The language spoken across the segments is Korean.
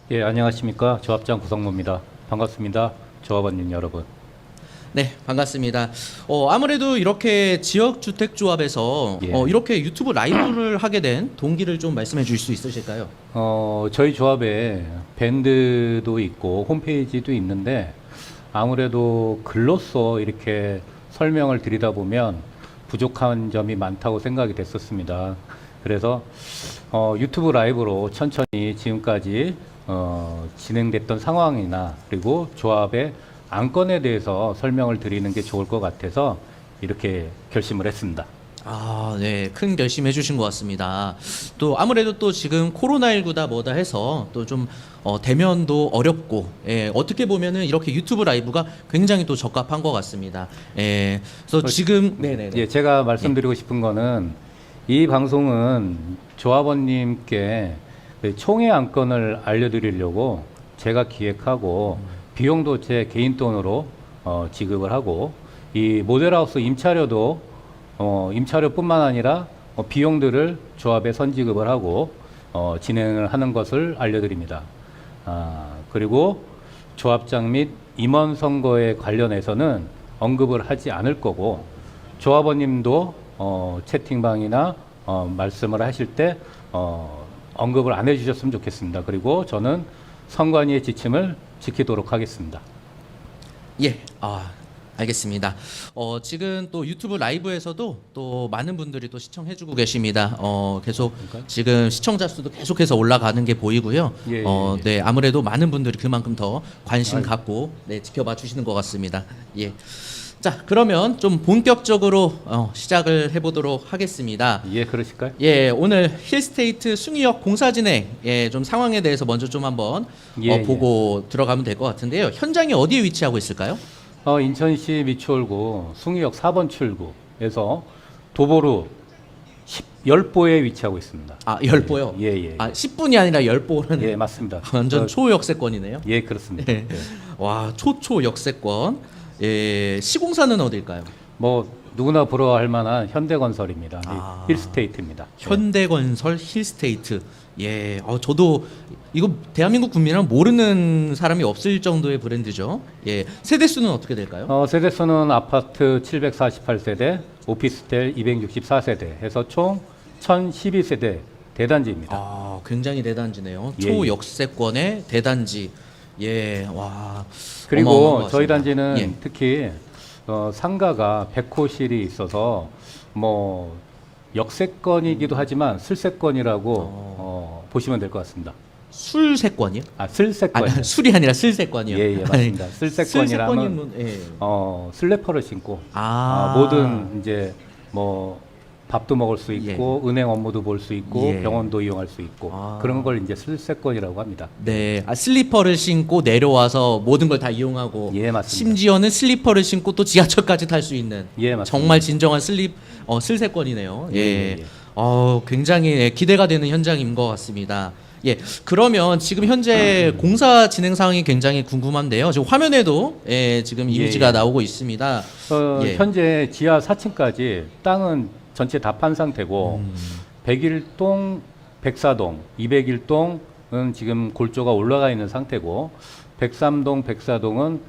예, 안녕하십니까. 조합장 구성모입니다. 반갑습니다. 조합원님 여러분. 네, 반갑습니다. 아무래도 이렇게 지역주택조합에서 예. 이렇게 유튜브 라이브를 하게 된 동기를 좀 말씀해 주실 수 있으실까요? 저희 조합에 밴드도 있고 홈페이지도 있는데 아무래도 글로써 이렇게 설명을 드리다 보면 부족한 점이 많다고 생각이 됐었습니다. 그래서 유튜브 라이브로 천천히 지금까지 진행됐던 상황이나 그리고 조합의 안건에 대해서 설명을 드리는 게 좋을 것 같아서 이렇게 결심을 했습니다. 아, 네, 큰 결심해 주신 것 같습니다. 또 아무래도 또 지금 코로나19다 뭐다 해서 또 좀 대면도 어렵고, 예, 어떻게 보면은 이렇게 유튜브 라이브가 굉장히 또 적합한 것 같습니다. 예, 그래서 지금 네네. 예, 제가 말씀드리고 싶은 거는 이 방송은 조합원님께 총회 안건을 알려드리려고 제가 기획하고 비용도 제 개인 돈으로 지급을 하고 이 모델하우스 임차료도 임차료뿐만 아니라 비용들을 조합에 선지급을 하고 진행을 하는 것을 알려드립니다. 그리고 조합장 및 임원 선거에 관련해서는 언급을 하지 않을 거고 조합원님도 채팅방이나 말씀을 하실 때 언급을 안 해주셨으면 좋겠습니다. 그리고 저는 선관위의 지침을 지키도록 하겠습니다. 예, 알겠습니다. 지금 또 유튜브 라이브에서도 또 많은 분들이 또 시청해주고 계십니다. 계속 지금 시청자 수도 계속해서 올라가는 게 보이고요. 예, 예, 네, 아무래도 많은 분들이 그만큼 더 관심 갖고 네, 지켜봐 주시는 것 같습니다. 예. 자, 그러면 좀 본격적으로 시작을 해보도록 하겠습니다. 예, 그러실까요? 예, 오늘 힐스테이트 숭이역 공사 진행 좀 상황에 대해서 먼저 좀 한번 보고 들어가면 될 것 같은데요. 현장이 어디에 위치하고 있을까요? 인천시 미추홀구 숭이역 4번 출구에서 도보로 10보에 위치하고 있습니다. 아, 10보요? 예, 예. 10분이 아니라 10보는 예, 맞습니다. 완전 초역세권이네요. 예, 그렇습니다. 예. 와, 초역세권. 예, 시공사는 어딜까요? 뭐 누구나 부러워할 만한 현대건설입니다. 힐스테이트입니다. 현대건설 힐스테이트. 예, 저도 이거 대한민국 국민이랑 모르는 사람이 없을 정도의 브랜드죠. 예, 세대 수는 어떻게 될까요? 세대 수는 아파트 748세대, 오피스텔 264세대 해서 총 1012세대 대단지입니다. 굉장히 대단지네요. 예, 초역세권의 대단지. 예, 와. 그리고 어마어마하십니다. 저희 단지는 예. 특히 상가가 100호실이 있어서 뭐 역세권이기도 하지만 슬세권이라고 보시면 될 것 같습니다. 술세권이요? 슬세권. 술이 아니라 슬세권이요. 예, 예, 맞습니다. 슬세권이라면 슬세권이면 슬래퍼를 신고 모든 이제 뭐 밥도 먹을 수 있고 은행 업무도 볼 수 있고 병원도 이용할 수 있고 그런 걸 이제 슬세권이라고 합니다. 네, 슬리퍼를 신고 내려와서 모든 걸 다 이용하고 예, 맞습니다. 심지어는 슬리퍼를 신고 또 지하철까지 탈 수 있는 예, 맞습니다. 정말 진정한 슬세권이네요. 예, 예, 예, 예. 굉장히 기대가 되는 현장인 것 같습니다. 예, 그러면 지금 현재 공사 진행 상황이 굉장히 궁금한데요. 지금 화면에도 지금 이미지가 나오고 있습니다. 현재 지하 4층까지 땅은 전체 다 판 상태고 101동, 104동, 201동은 지금 골조가 올라가 있는 상태고 103동, 104동은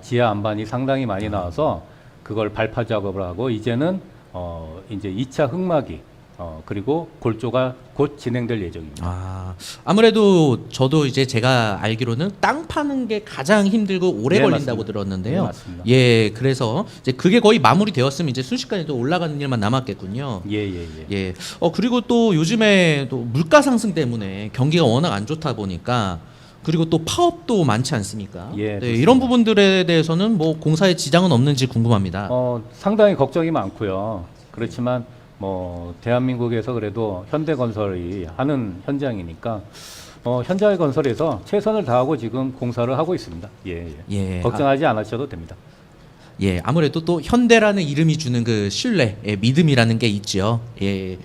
지하 안반이 상당히 많이 나와서 그걸 발파 작업을 하고 이제는 이제 2차 흙막이 그리고 골조가 곧 진행될 예정입니다. 아무래도 저도 이제 제가 알기로는 땅 파는 게 가장 힘들고 오래 네, 걸린다고 맞습니다. 들었는데요. 네, 맞습니다. 예, 그래서 이제 그게 거의 마무리되었으면 이제 순식간에 또 올라가는 일만 남았겠군요. 예. 예. 그리고 또 요즘에 또 물가 상승 때문에 경기가 워낙 안 좋다 보니까 그리고 또 파업도 많지 않습니까? 예, 네, 그렇습니다. 이런 부분들에 대해서는 뭐 공사에 지장은 없는지 궁금합니다. 상당히 걱정이 많고요. 그렇지만 뭐 대한민국에서 그래도 현대건설이 하는 현장이니까 현장의 건설에서 최선을 다하고 지금 공사를 하고 있습니다. 예, 예. 예, 걱정하지 않으셔도 됩니다. 예, 아무래도 또 현대라는 이름이 주는 그 신뢰, 예, 믿음이라는 게 있죠. 예.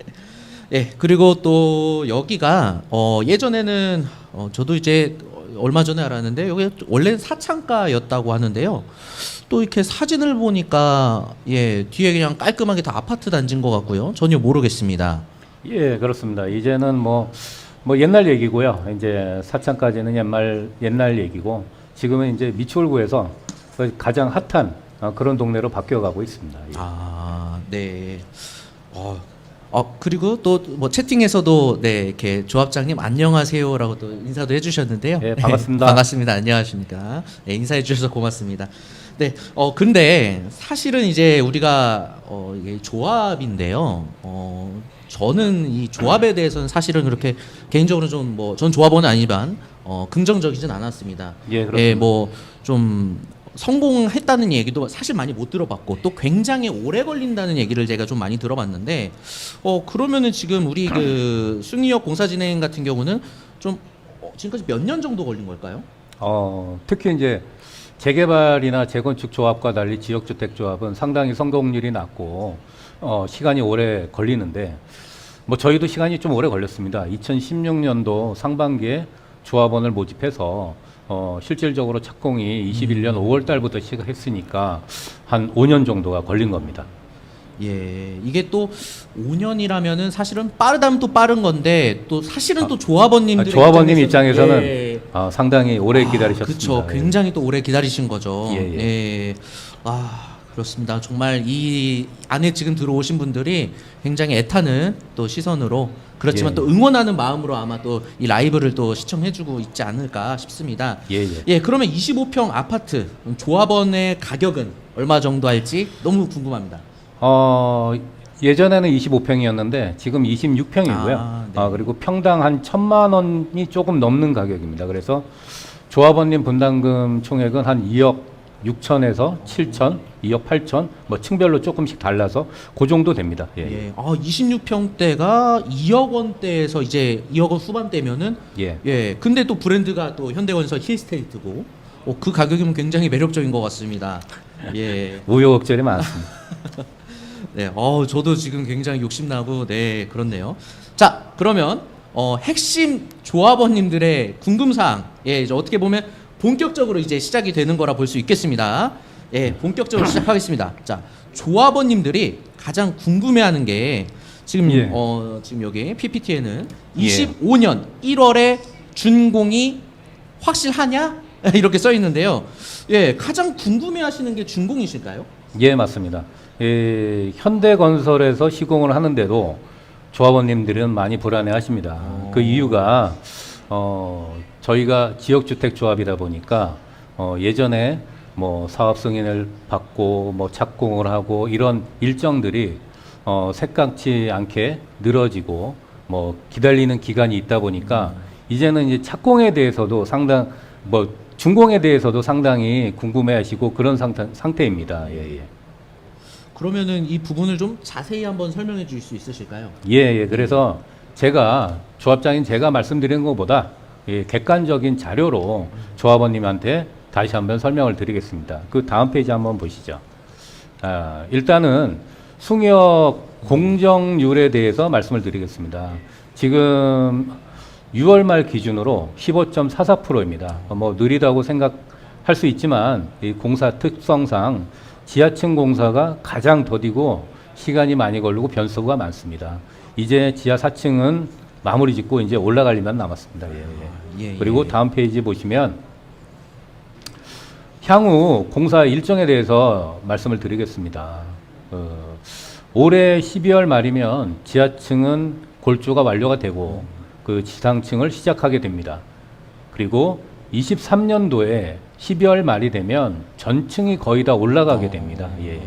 예, 그리고 또 여기가 예전에는 저도 이제 얼마 전에 알았는데 여기 원래 사창가였다고 하는데요. 또 이렇게 사진을 보니까 예, 뒤에 그냥 깔끔하게 다 아파트 단지인 것 같고요. 전혀 모르겠습니다. 예, 그렇습니다. 이제는 뭐 옛날 얘기고요. 이제 사창까지는 옛날 얘기고 지금은 이제 미추홀구에서 가장 핫한 그런 동네로 바뀌어가고 있습니다. 예. 아, 네. 그리고 또 뭐 채팅에서도 네, 이렇게 조합장님 안녕하세요라고 또 인사도 해주셨는데요. 예, 반갑습니다. 네, 반갑습니다. 안녕하십니까. 네, 인사해 주셔서 고맙습니다. 네, 근데 사실은 이제 우리가 이게 조합인데요. 저는 이 조합에 대해서는 사실은 그렇게 개인적으로 좀 뭐 전 조합원은 아니지만 긍정적이진 않았습니다. 예, 그렇습니다. 예, 뭐 좀 성공했다는 얘기도 사실 많이 못 들어봤고 또 굉장히 오래 걸린다는 얘기를 제가 좀 많이 들어봤는데 그러면은 지금 우리 그 숭이역 공사 진행 같은 경우는 좀 지금까지 몇 년 정도 걸린 걸까요? 특히 이제 재개발이나 재건축 조합과 달리 지역주택 조합은 상당히 성공률이 낮고 시간이 오래 걸리는데 뭐 저희도 시간이 좀 오래 걸렸습니다. 2016년도 상반기에 조합원을 모집해서 실질적으로 착공이 21년 5월 달부터 시작했으니까 한 5년 정도가 걸린 겁니다. 예, 이게 또 5년이라면은 사실은 빠르다면 또 빠른 건데 또 사실은 또 조합원님들 조합원님 입장에서는 상당히 오래 기다리셨습니다. 그렇죠. 굉장히 또 오래 기다리신 거죠. 예, 예. 예. 그렇습니다. 정말 이 안에 지금 들어오신 분들이 굉장히 애타는 또 시선으로 그렇지만 예. 또 응원하는 마음으로 아마 또 이 라이브를 또 시청해주고 있지 않을까 싶습니다. 예. 예, 그러면 25평 아파트 조합원의 가격은 얼마 정도 할지 너무 궁금합니다. 예전에는 25평이었는데 지금 26평이고요. 네. 그리고 평당 한 1,000만 원이 조금 넘는 가격입니다. 그래서 조합원님 분담금 총액은 한 2억 6천에서 7천, 2억 8천, 뭐 층별로 조금씩 달라서 그 정도 됩니다. 예. 예. 26평대가 2억 원대에서 이제 2억 원 후반대면은 예. 예. 근데 또 브랜드가 또 현대건설 힐스테이트고 그 가격이면 굉장히 매력적인 것 같습니다. 예. 우여곡절이 많습니다. 네. 저도 지금 굉장히 욕심나고 네, 그렇네요. 자, 그러면 핵심 조합원님들의 궁금사항 예, 이제 어떻게 보면 본격적으로 이제 시작이 되는 거라 볼 수 있겠습니다. 예, 본격적으로 시작하겠습니다. 자, 조합원님들이 가장 궁금해하는 게 지금 예. 지금 여기 PPT에는 예. 25년 1월에 준공이 확실하냐 이렇게 써 있는데요. 예, 가장 궁금해하시는 게 준공이실까요? 예, 맞습니다. 현대건설에서 시공을 하는데도 조합원님들은 많이 불안해하십니다. 그 이유가 저희가 지역주택 조합이다 보니까 예전에 뭐 사업 승인을 받고 뭐 착공을 하고 이런 일정들이 색각지 않게 늘어지고 뭐 기다리는 기간이 있다 보니까 이제는 이제 착공에 대해서도 준공에 대해서도 상당히 궁금해하시고 그런 상태입니다. 예. 그러면은 이 부분을 좀 자세히 한번 설명해 주실 수 있으실까요? 예. 그래서 조합장인 제가 말씀드리는 것보다 객관적인 자료로 조합원님한테 다시 한번 설명을 드리겠습니다. 그 다음 페이지 한번 보시죠. 일단은 숭이역 공정률에 대해서 말씀을 드리겠습니다. 지금 6월 말 기준으로 15.44%입니다. 뭐 느리다고 생각할 수 있지만 이 공사 특성상 지하층 공사가 가장 더디고 시간이 많이 걸리고 변수가 많습니다. 이제 지하 4층은 마무리 짓고 이제 올라갈 일만 남았습니다. 예. 그리고 다음 페이지 보시면 향후 공사 일정에 대해서 말씀을 드리겠습니다. 올해 12월 말이면 지하층은 골조가 완료가 되고 그 지상층을 시작하게 됩니다. 그리고 23년도에 12월 말이 되면 전층이 거의 다 올라가게 됩니다. 예.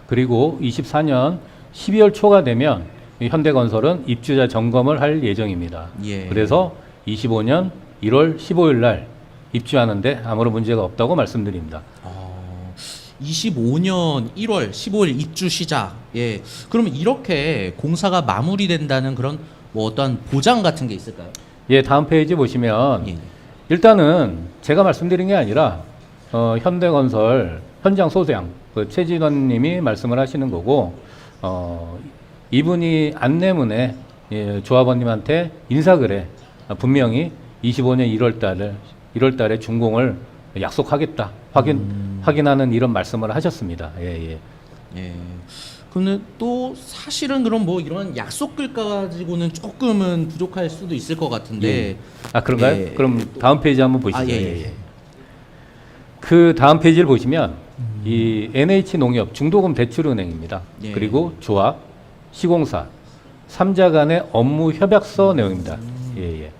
그리고 24년 12월 초가 되면 현대건설은 입주자 점검을 할 예정입니다. 예. 그래서 25년 1월 15일 날 입주하는데 아무런 문제가 없다고 말씀드립니다. 25년 1월 15일 입주 시작. 예. 그러면 이렇게 공사가 마무리된다는 그런 뭐 어떠한 보장 같은 게 있을까요? 예, 다음 페이지 보시면 예. 일단은 제가 말씀드린 게 아니라 현대건설 현장 소장 그 최진원 님이 말씀을 하시는 거고 이분이 안내문에 조합원님한테 인사글에 분명히 25년 1월 달에 준공을 약속하겠다. 확인하는 이런 말씀을 하셨습니다. 예, 예. 예. 근데 또 사실은 그럼 뭐 이런 약속글 가지고는 조금은 부족할 수도 있을 것 같은데. 예. 아, 그런가요? 예. 그럼 다음 페이지 한번 보시죠. 아, 예. 그 다음 페이지를 보시면 이 NH농협 중도금 대출은행입니다. 예. 그리고 조합, 시공사, 3자 간의 업무 협약서 내용입니다. 예, 예.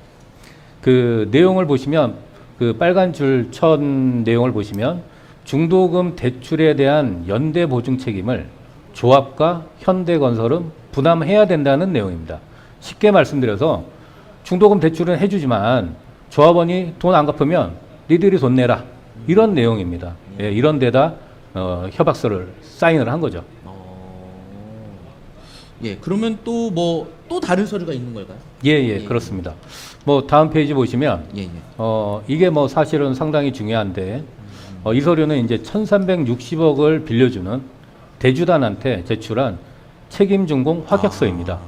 그 내용을 보시면 그 빨간 줄 첫 내용을 보시면 중도금 대출에 대한 연대 보증 책임을 조합과 현대건설은 부담해야 된다는 내용입니다. 쉽게 말씀드려서 중도금 대출은 해주지만 조합원이 돈 안 갚으면 니들이 돈 내라 이런 내용입니다. 예, 이런 데다 협약서를 사인을 한 거죠. 예. 그러면 또 뭐 또 다른 서류가 있는 걸까요? 예, 예, 그렇습니다. 뭐 다음 페이지 보시면 예, 예. 이게 뭐 사실은 상당히 중요한데 이 서류는 이제 1,360억을 빌려주는 대주단한테 제출한 책임준공 확약서입니다.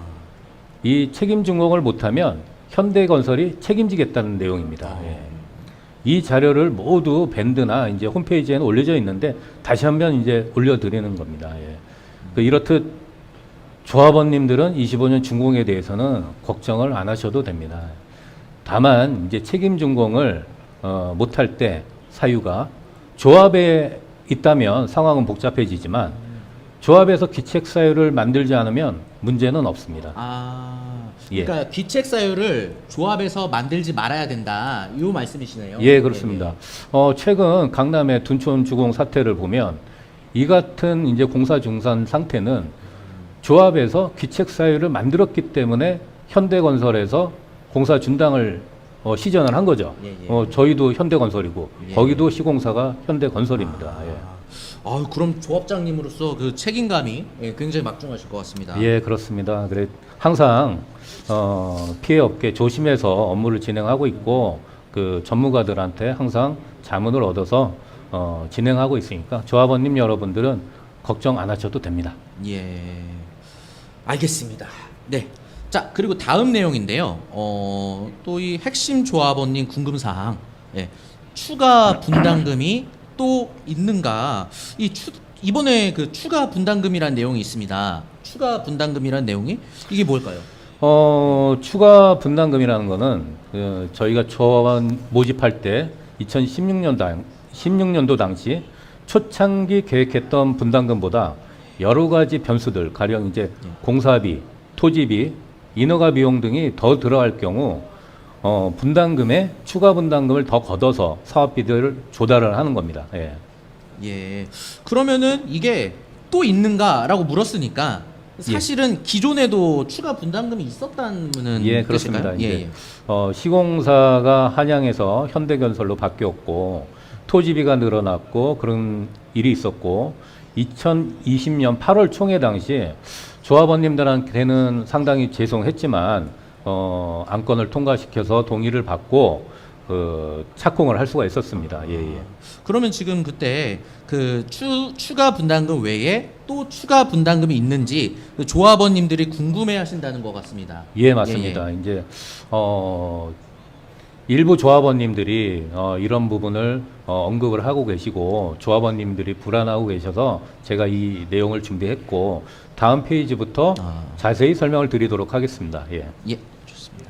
이 책임준공을 못하면 현대건설이 책임지겠다는 내용입니다. 예. 이 자료를 모두 밴드나 이제 홈페이지에는 올려져 있는데 다시 한번 이제 올려드리는 겁니다. 예. 이렇듯 조합원님들은 25년 준공에 대해서는 걱정을 안 하셔도 됩니다. 다만 이제 책임 준공을 못할 때 사유가 조합에 있다면 상황은 복잡해지지만 조합에서 기책 사유를 만들지 않으면 문제는 없습니다. 그러니까 기책 사유를 조합에서 만들지 말아야 된다. 이 말씀이시네요. 예, 그렇습니다. 최근 강남의 둔촌 주공 사태를 보면 이 같은 이제 공사 중산 상태는 조합에서 기책 사유를 만들었기 때문에 현대건설에서 공사 준당을 시전을 한 거죠. 예, 예. 저희도 현대건설이고 예. 거기도 시공사가 현대건설입니다. 그럼 조합장님으로서 그 책임감이 굉장히 막중하실 것 같습니다. 예, 그렇습니다. 그래 항상 피해 없게 조심해서 업무를 진행하고 있고 그 전문가들한테 항상 자문을 얻어서 진행하고 있으니까 조합원님 여러분들은 걱정 안 하셔도 됩니다. 예, 알겠습니다. 네. 자, 그리고 다음 내용인데요. 또 이 핵심 조합원님 궁금사항, 예, 추가 분담금이 또 있는가? 이번에 그 추가 분담금이라는 내용이 있습니다. 추가 분담금이라는 내용이 이게 뭘까요? 추가 분담금이라는 거는 저희가 조합원 모집할 때 2016년도 당시 초창기 계획했던 분담금보다 여러 가지 변수들, 가령 이제 공사비, 토지비, 인허가 비용 등이 더 들어갈 경우 분담금에 추가 분담금을 더 걷어서 사업비들을 조달을 하는 겁니다. 예. 예. 그러면은 이게 또 있는가라고 물었으니까 사실은 기존에도 추가 분담금이 있었다는 예, 그렇습니다. 뜻일까요? 예, 예. 시공사가 한양에서 현대건설로 바뀌었고 토지비가 늘어났고 그런 일이 있었고 2020년 8월 총회 당시 조합원님들한테는 상당히 죄송했지만 안건을 통과시켜서 동의를 받고 착공을 할 수가 있었습니다. 예, 예. 그러면 지금 그때 그 추가 분담금 외에 또 추가 분담금이 있는지 그 조합원님들이 궁금해하신다는 것 같습니다. 예, 맞습니다. 이제 일부 조합원님들이 이런 부분을 언급을 하고 계시고 조합원님들이 불안하고 계셔서 제가 이 내용을 준비했고 다음 페이지부터 자세히 설명을 드리도록 하겠습니다. 예. 예, 좋습니다.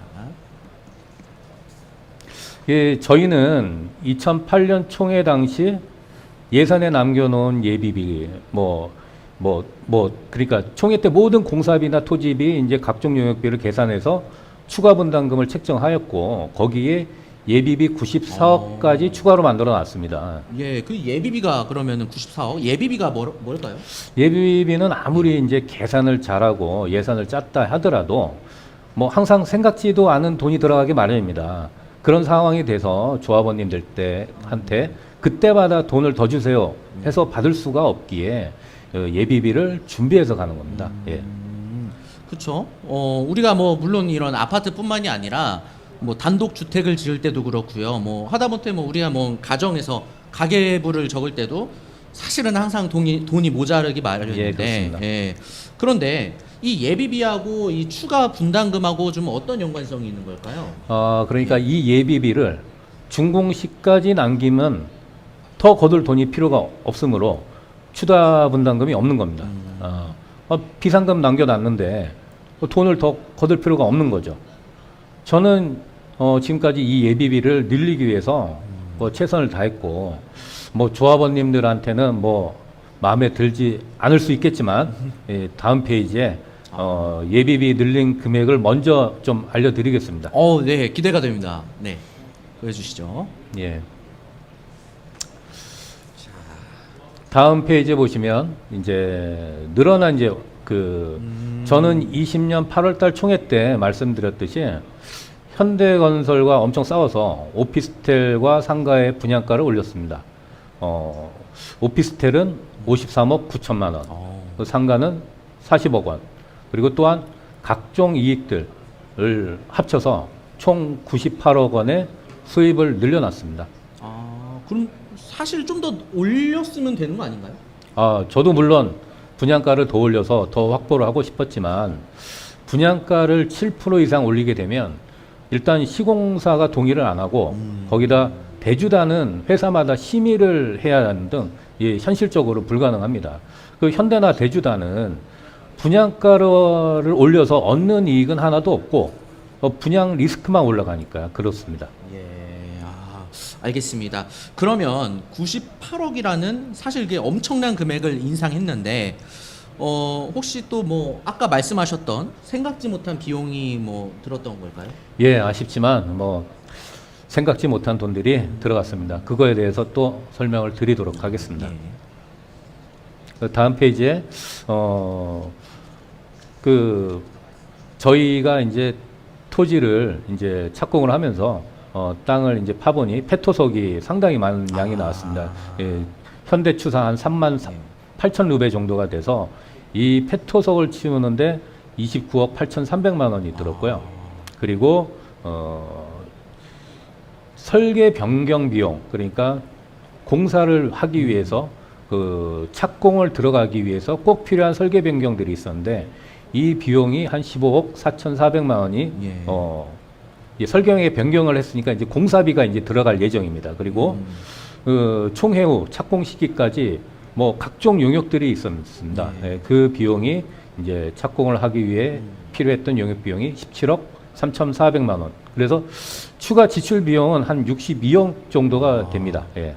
예, 저희는 2008년 총회 당시 예산에 남겨놓은 예비비 그러니까 총회 때 모든 공사비나 토지비 이제 각종 용역비를 계산해서 추가 분담금을 책정하였고 거기에 예비비 94억까지 추가로 만들어 놨습니다. 예, 그 예비비가 그러면은 94억. 예비비가 뭘까요? 예비비는 아무리 이제 계산을 잘하고 예산을 짰다 하더라도 뭐 항상 생각지도 않은 돈이 들어가기 마련입니다. 그런 상황이 돼서 조합원님들 한테 그때마다 돈을 더 주세요 해서 받을 수가 없기에 예비비를 준비해서 가는 겁니다. 예. 그렇죠. 우리가 뭐 물론 이런 아파트뿐만이 아니라 뭐 단독 주택을 지을 때도 그렇고요. 뭐 하다못해 뭐 우리가 뭐 가정에서 가계부를 적을 때도 사실은 항상 돈이 모자르기 마련인데. 예, 그렇습니다. 예. 그런데 이 예비비하고 이 추가 분담금하고 좀 어떤 연관성이 있는 걸까요? 그러니까 이 예비비를 준공시까지 남기면 더 거둘 돈이 필요가 없으므로 추가 분담금이 없는 겁니다. 비상금 남겨놨는데 돈을 더 거둘 필요가 없는 거죠. 저는 지금까지 이 예비비를 늘리기 위해서 뭐 최선을 다했고, 뭐 조합원님들한테는 뭐 마음에 들지 않을 수 있겠지만 다음 페이지에 예비비 늘린 금액을 먼저 좀 알려드리겠습니다. 네, 기대가 됩니다. 네, 보여주시죠. 예. 다음 페이지에 보시면 이제 늘어난 이제 저는 20년 8월달 총회 때 말씀드렸듯이 현대건설과 엄청 싸워서 오피스텔과 상가의 분양가를 올렸습니다. 오피스텔은 53억 9천만 원, 상가는 40억 원, 그리고 또한 각종 이익들을 합쳐서 총 98억 원의 수입을 늘려놨습니다. 그럼 사실 좀 더 올렸으면 되는 거 아닌가요? 저도 물론 분양가를 더 올려서 더 확보를 하고 싶었지만 분양가를 7% 이상 올리게 되면 일단 시공사가 동의를 안 하고 거기다 대주단은 회사마다 심의를 해야 하는 등 현실적으로 불가능합니다. 그 현대나 대주단은 분양가를 올려서 얻는 이익은 하나도 없고 분양 리스크만 올라가니까 그렇습니다. 예, 알겠습니다. 그러면 98억이라는 사실 이게 엄청난 금액을 인상했는데 혹시 또 뭐 아까 말씀하셨던 생각지 못한 비용이 뭐 들었던 걸까요? 예, 아쉽지만 뭐 생각지 못한 돈들이 들어갔습니다. 그거에 대해서 또 설명을 드리도록 하겠습니다. 예. 다음 페이지에 저희가 이제 토지를 이제 착공을 하면서 땅을 이제 파보니 폐토석이 상당히 많은 양이 나왔습니다. 예, 현대추산 한 3만 8천 루베 정도가 돼서 이 폐토석을 치우는데 29억 8,300만 원이 들었고요. 그리고 설계 변경 비용, 그러니까 공사를 하기 위해서 착공을 들어가기 위해서 꼭 필요한 설계 변경들이 있었는데 이 비용이 한 15억 4,400만 원이 설경에 변경을 했으니까 이제 공사비가 이제 들어갈 예정입니다. 그리고 총회 후 착공 시기까지 뭐 각종 용역들이 있었습니다. 네, 그 비용이 이제 착공을 하기 위해 필요했던 용역 비용이 17억 3,400만 원. 그래서 추가 지출 비용은 한 62억 정도가 됩니다. 예.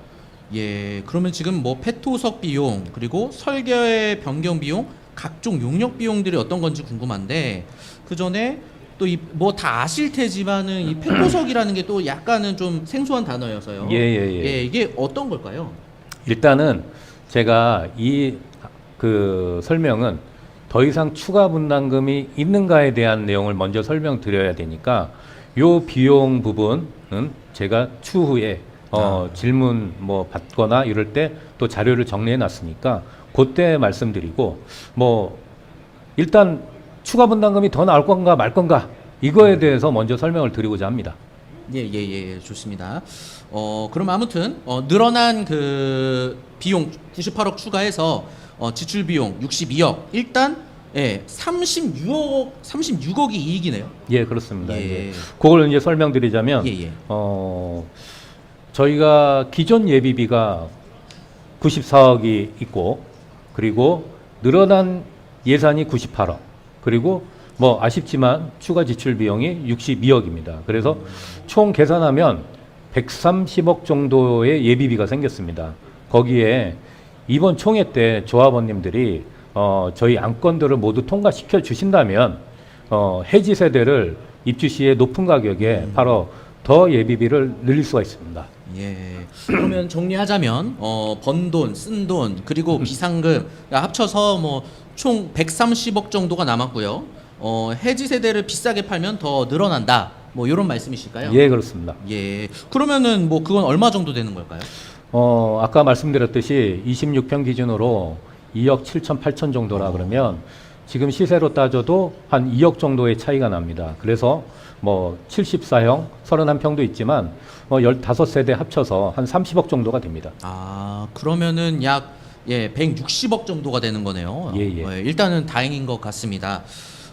예, 그러면 지금 뭐 폐토석 비용 그리고 설계 변경 비용 각종 용역 비용들이 어떤 건지 궁금한데 그 전에 또 뭐 다 아실 테지만은 이 폐토석이라는 게 또 약간은 좀 생소한 단어여서요. 예. 이게 어떤 걸까요? 일단은 제가 설명은 더 이상 추가 분담금이 있는가에 대한 내용을 먼저 설명드려야 되니까 요 비용 부분은 제가 추후에 질문 뭐 받거나 이럴 때 또 자료를 정리해 놨으니까 그때 말씀드리고 뭐 일단 추가 분담금이 더 나올 건가 말 건가 이거에 대해서 먼저 설명을 드리고자 합니다. 예, 좋습니다. 그럼 아무튼 늘어난 그 비용 98억 추가해서 지출 비용 62억 일단 36억이 이익이네요. 예, 그렇습니다. 예. 이제 그걸 이제 설명드리자면 저희가 기존 예비비가 94억이 있고 그리고 늘어난 예산이 98억 그리고 뭐 아쉽지만 추가 지출 비용이 62억입니다. 그래서 총 계산하면 130억 정도의 예비비가 생겼습니다. 거기에 이번 총회 때 조합원님들이 저희 안건들을 모두 통과시켜 주신다면 해지 세대를 입주 시에 높은 가격에 바로 더 예비비를 늘릴 수가 있습니다. 예. 그러면 정리하자면 번 돈, 쓴 돈, 그리고 비상금 합쳐서 뭐 총 130억 정도가 남았고요. 해지 세대를 비싸게 팔면 더 늘어난다. 뭐 이런 말씀이실까요? 예, 그렇습니다. 예. 그러면은 뭐 그건 얼마 정도 되는 걸까요? 아까 말씀드렸듯이 26평 기준으로 2억 7천 8천 정도라 그러면 지금 시세로 따져도 한 2억 정도의 차이가 납니다. 그래서 뭐 74형, 31평도 있지만 뭐 15세대 합쳐서 한 30억 정도가 됩니다. 아, 그러면은 약 160억 정도가 되는 거네요. 예, 예. 일단은 다행인 것 같습니다.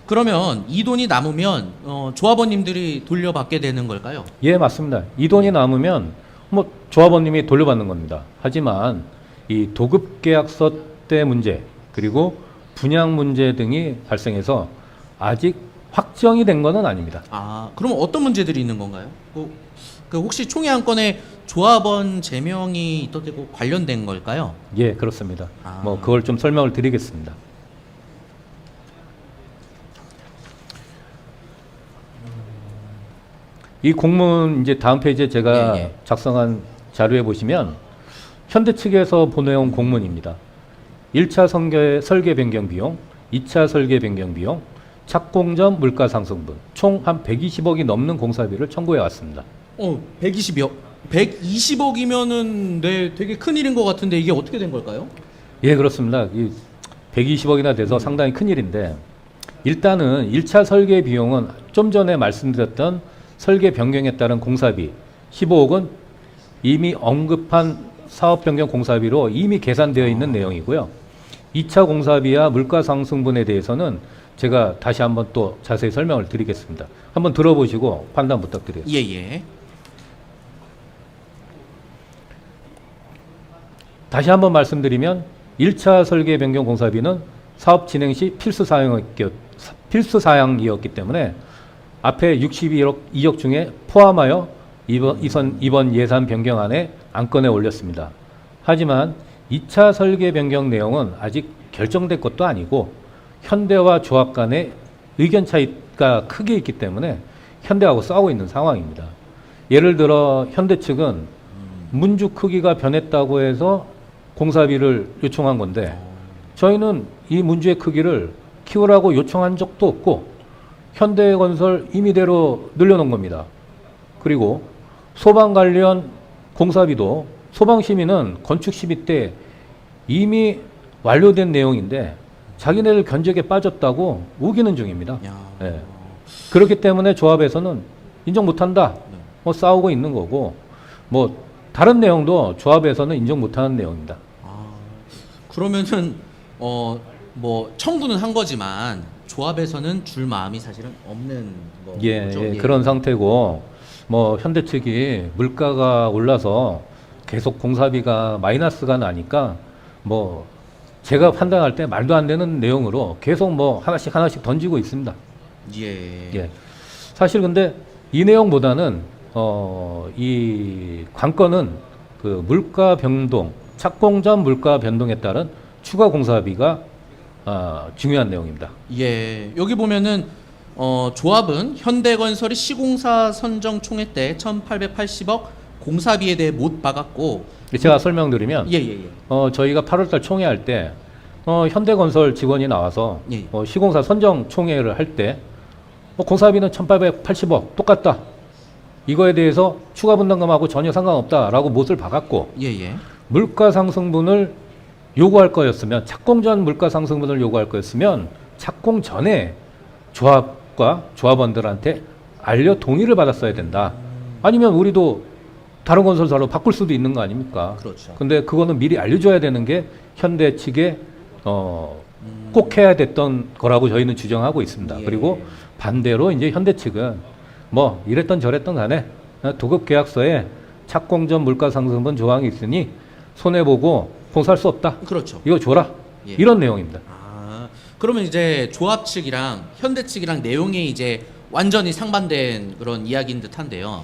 그러면 이 돈이 남으면 조합원님들이 돌려받게 되는 걸까요? 예, 맞습니다. 이 돈이 남으면 뭐 조합원님이 돌려받는 겁니다. 하지만 이 도급 계약서 때 문제 그리고 분양 문제 등이 발생해서 아직 확정이 된 것은 아닙니다. 아, 그럼 어떤 문제들이 있는 건가요? 그 혹시 총회 한 건에 조합원 제명이 있었고 관련된 걸까요? 예, 그렇습니다. 아. 뭐 그걸 좀 설명을 드리겠습니다. 이 공문 이제 다음 페이지에 제가 예. 작성한 자료에 보시면 현대 측에서 보내온 공문입니다. 1차 설계 변경 비용, 2차 설계 변경 비용, 착공전 물가 상승분 총 한 120억이 넘는 공사비를 청구해 왔습니다. 120억. 120억이면은 되게 큰 일인 것 같은데 이게 어떻게 된 걸까요? 예, 그렇습니다. 이 120억이나 돼서 상당히 큰 일인데 일단은 1차 설계 비용은 좀 전에 말씀드렸던 설계 변경에 따른 공사비 15억은 이미 언급한 사업 변경 공사비로 이미 계산되어 있는 내용이고요. 2차 공사비와 물가 상승분에 대해서는 제가 다시 한번 또 자세히 설명을 드리겠습니다. 한번 들어보시고 판단 부탁드리겠습니다. 예. 다시 한번 말씀드리면 1차 설계 변경 공사비는 사업 진행 시 필수 사항이었기 때문에 앞에 62억 중에 포함하여 이번 예산 변경안에 안건에 올렸습니다. 하지만 2차 설계 변경 내용은 아직 결정된 것도 아니고 현대와 조합 간의 의견 차이가 크게 있기 때문에 현대하고 싸우고 있는 상황입니다. 예를 들어 현대 측은 문주 크기가 변했다고 해서 공사비를 요청한 건데 저희는 이 문주의 크기를 키우라고 요청한 적도 없고 현대건설 임의대로 늘려놓은 겁니다. 그리고 소방 관련 공사비도 소방심의는 건축심의 때 이미 완료된 내용인데 자기네들 견적에 빠졌다고 우기는 중입니다. 예. 그렇기 때문에 조합에서는 인정 못한다. 뭐 싸우고 있는 거고 뭐 다른 내용도 조합에서는 인정 못하는 내용입니다. 그러면은 뭐 청구는 한 거지만 조합에서는 줄 마음이 사실은 없는 거죠. 예, 그런 상태고 뭐 현대 측이 물가가 올라서 계속 공사비가 마이너스가 나니까 뭐 제가 판단할 때 말도 안 되는 내용으로 계속 뭐 하나씩 던지고 있습니다. 예. 사실 근데 이 내용보다는 이 관건은 그 물가 변동, 착공 전 물가 변동에 따른 추가 공사비가 중요한 내용입니다. 예, 여기 보면은 조합은 현대건설이 시공사 선정 총회 때 1,880억 공사비에 대해 못 박았고 제가 설명드리면 예. 저희가 8월달 총회할 때 현대건설 직원이 나와서 예. 시공사 선정 총회를 할 때 공사비는 1,880억 똑같다. 이거에 대해서 추가 분담금하고 전혀 상관없다라고 못을 박았고 예. 물가 상승분을 요구할 거였으면 착공 전 물가 상승분을 요구할 거였으면 착공 전에 조합과 조합원들한테 알려 동의를 받았어야 된다. 아니면 우리도 다른 건설사로 바꿀 수도 있는 거 아닙니까? 그렇죠. 근데 그거는 미리 알려줘야 되는 게 현대 측에 꼭 해야 됐던 거라고 저희는 주장하고 있습니다. 예. 그리고 반대로 이제 현대 측은 뭐 이랬던 저랬던 간에 도급 계약서에 착공 전 물가 상승분 조항이 있으니 손해 보고 공사할 수 없다. 그렇죠. 이거 줘라. 예. 이런 내용입니다. 그러면 이제 조합 측이랑 현대 측이랑 내용이 이제 완전히 상반된 그런 이야기인 듯한데요.